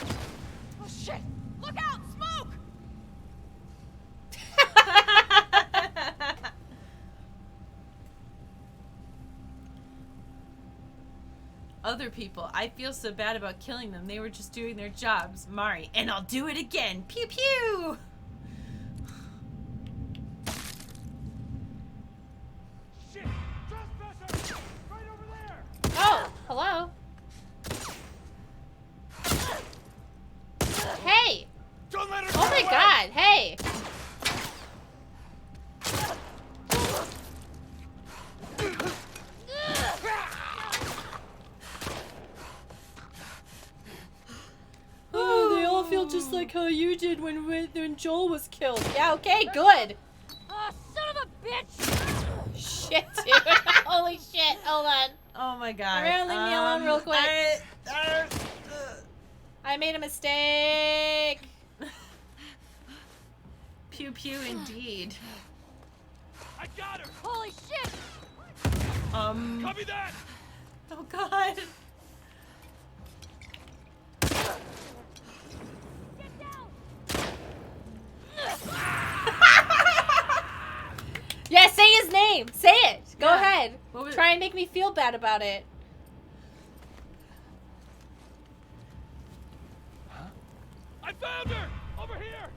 S6: Oh shit! Look out! Smoke!
S2: Other people, I feel so bad about killing them. They were just doing their jobs. Mari, and I'll do it again. Pew pew!
S4: Shit! Trespasser! Right over there!
S1: Oh, hello. Hey!
S4: Don't let her
S1: Oh my
S4: get away!
S1: god, hey! Oh, they all feel just like how you did when Joel was killed. Yeah, okay, good.
S6: Oh, son of a bitch!
S1: Shit, dude. Holy shit, hold on.
S2: Oh my god.
S1: Everyone leave me alone real quick.
S2: I
S1: I made a mistake.
S2: pew pew indeed.
S4: I got her!
S6: Holy shit!
S4: Copy that!
S2: Oh god.
S6: Get down!
S1: Yeah, say his name. Say it. Go
S2: Yeah.
S1: ahead.
S2: What was-
S1: Try and make me feel bad about it.
S4: I found her! Over here!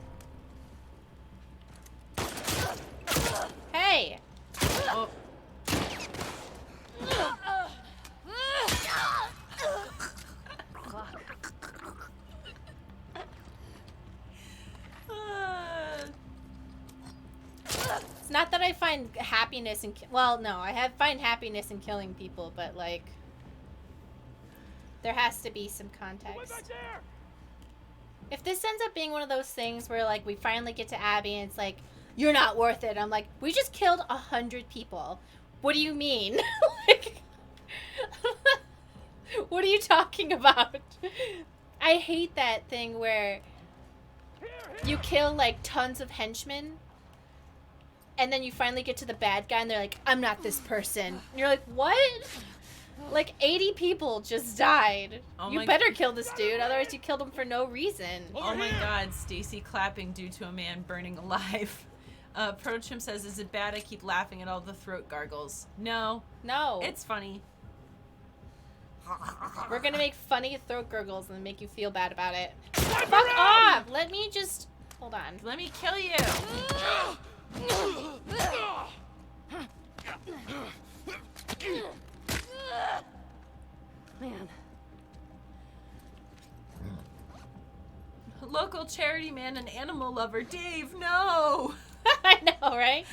S1: Hey.
S2: Oh.
S1: It's not that I find happiness in well, no, find happiness in killing people, but like there has to be some
S4: Way
S1: context.
S4: back there!
S1: If this ends up being one of those things where like we finally get to Abby and it's like you're not worth it, I'm like, we just killed 100 people. What do you mean? Like, what are you talking about? I hate that thing where you kill like tons of henchmen and then you finally get to the bad guy and they're like, I'm not this person. And you're like, what? Like 80 people just died.
S2: Oh
S1: You
S2: my-
S1: better kill this dude, otherwise you killed him for no reason.
S2: Oh my god, Stacy clapping due to a man burning alive. Protochim says, is it bad I keep laughing at all the throat gargles? No,
S1: No.
S2: it's funny.
S1: We're gonna make funny throat gurgles and make you feel bad about it.
S4: Sniper
S1: Fuck
S4: round!
S1: off! Let me just... Hold on.
S2: Let me kill you!
S6: Man.
S2: Local charity man and animal lover, Dave, no!
S1: I know, right?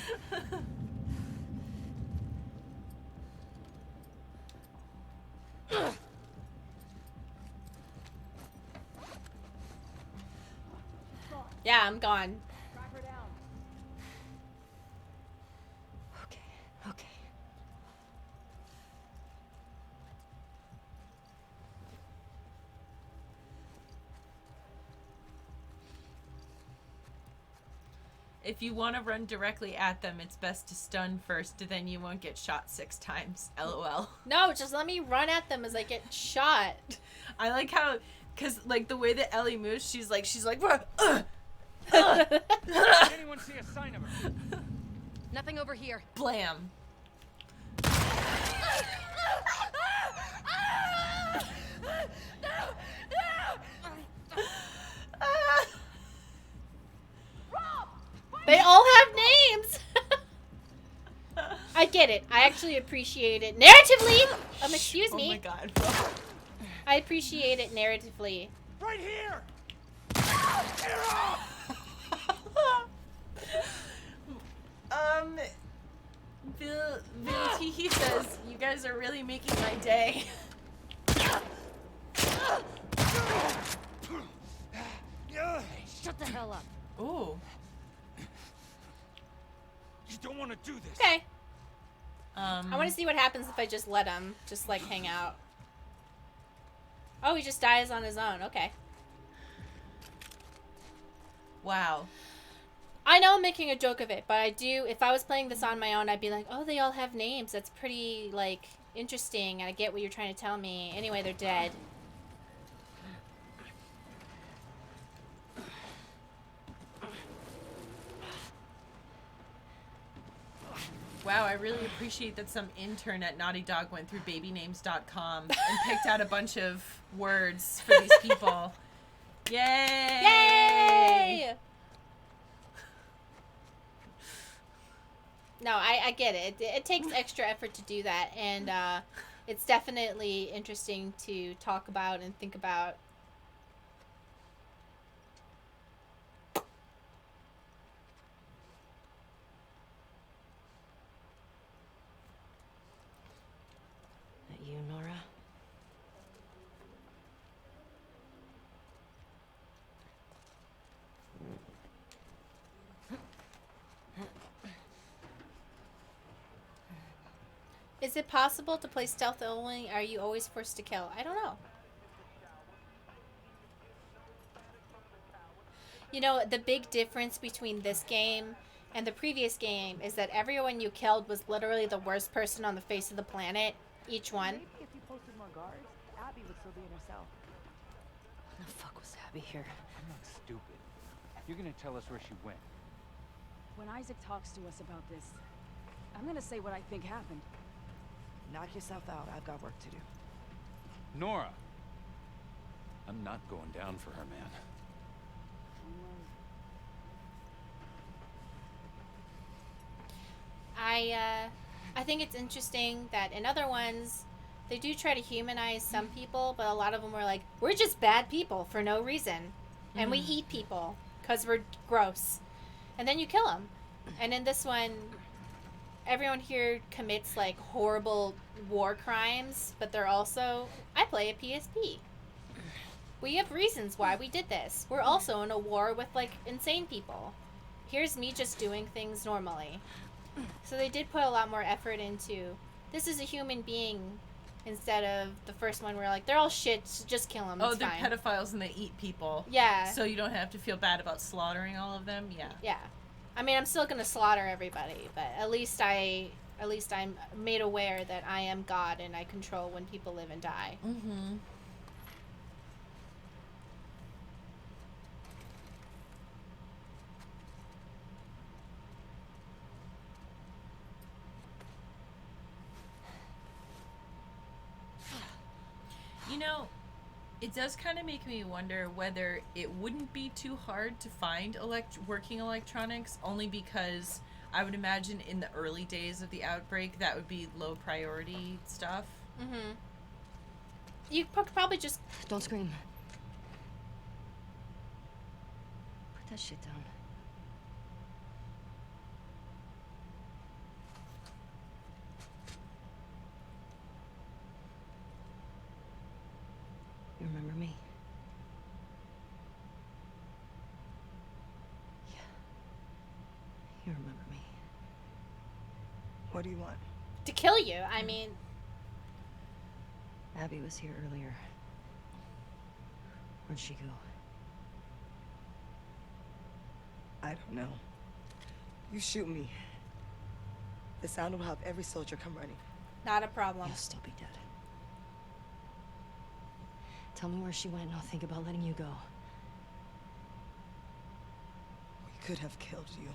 S1: Yeah, I'm gone.
S6: Track her down. Okay, okay.
S2: If you want to run directly at them, it's best to stun first, then you won't get shot 6 times. LOL.
S1: No, just let me run at them as I get shot.
S2: I like how, cause like the way that Ellie moves, she's like,
S4: Anyone see a sign of her?
S6: Nothing over here.
S2: blam.
S1: They all have names! I get it. I actually appreciate it. Narratively! Excuse me.
S2: Oh my god.
S1: I appreciate it narratively.
S4: Right here!
S2: Bill Teehee says, you guys are really making my day.
S6: Shut the hell up.
S2: Ooh.
S4: You don't want to do this.
S1: Okay. I want to see what happens if I just let them just like hang out. Oh, he just dies on his own. Okay.
S2: Wow.
S1: I know I'm making a joke of it, but I do. If I was playing this on my own, I'd be like, oh, they all have names. That's pretty, like, interesting. And I get what you're trying to tell me. Anyway, they're dead.
S2: Wow, I really appreciate that some intern at Naughty Dog went through babynames.com and picked out a bunch of words for these people. Yay!
S1: Yay! No, I get it. It takes extra effort to do that, and it's definitely interesting to talk about and think about.
S3: That you, Nora?
S1: Is it possible to play stealth only? Are you always forced to kill? I don't know. You know, the big difference between this game and the previous game is that everyone you killed was literally the worst person on the face of the planet. Each one.
S8: Maybe if you posted more guards, Abby would still be in her cell.
S3: When the fuck was Abby here?
S4: I'm not stupid. You're gonna tell us where she went.
S7: When Isaac talks to us about this, I'm gonna say what I think happened.
S8: Knock yourself out. I've got work to do.
S4: Nora! I'm not going down for her, man.
S1: I think it's interesting that in other ones, they do try to humanize some people, but a lot of them were like, we're just bad people for no reason. And we eat people because we're gross. And then you kill them. And in this one, everyone here commits like horrible war crimes, but they're also, I play a PSP. We have reasons why we did this. We're also in a war with like insane people. Here's me just doing things normally. So they did put a lot more effort into, this is a human being, instead of the first one where like, they're all shit, so just kill them.
S2: Oh,
S1: it's
S2: they're
S1: fine.
S2: pedophiles and they eat people.
S1: Yeah.
S2: So you don't have to feel bad about slaughtering all of them. Yeah.
S1: Yeah. I mean, I'm still gonna slaughter everybody, but at least I'm made aware that I am God and I control when people live and die.
S2: Mm-hmm. You know, it does kind of make me wonder whether it wouldn't be too hard to find working electronics, only because I would imagine in the early days of the outbreak that would be low priority stuff.
S1: Mm-hmm. You probably just...
S3: Don't scream. Put that shit down. You remember me? Yeah. You remember me.
S8: What do you want?
S1: to kill you. I mean...
S3: Abby was here earlier. Where'd she go?
S8: I don't know. You shoot me. The sound will have every soldier come running.
S1: Not a problem.
S3: You'll still be dead. Tell me where she went and I'll think about letting you go.
S8: We could have killed you.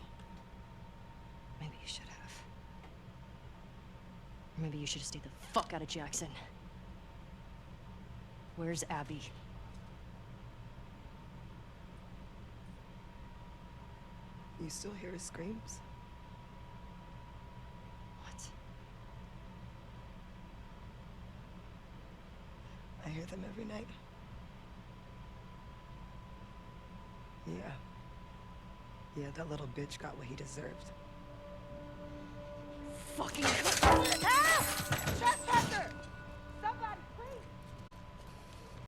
S3: Maybe you should have. Or maybe you should have stayed the fuck out of Jackson. Where's Abby?
S8: You still hear his screams?
S3: What?
S8: I hear them every night. Yeah, that little bitch got what he deserved.
S3: Fucking...
S6: Help! Just help!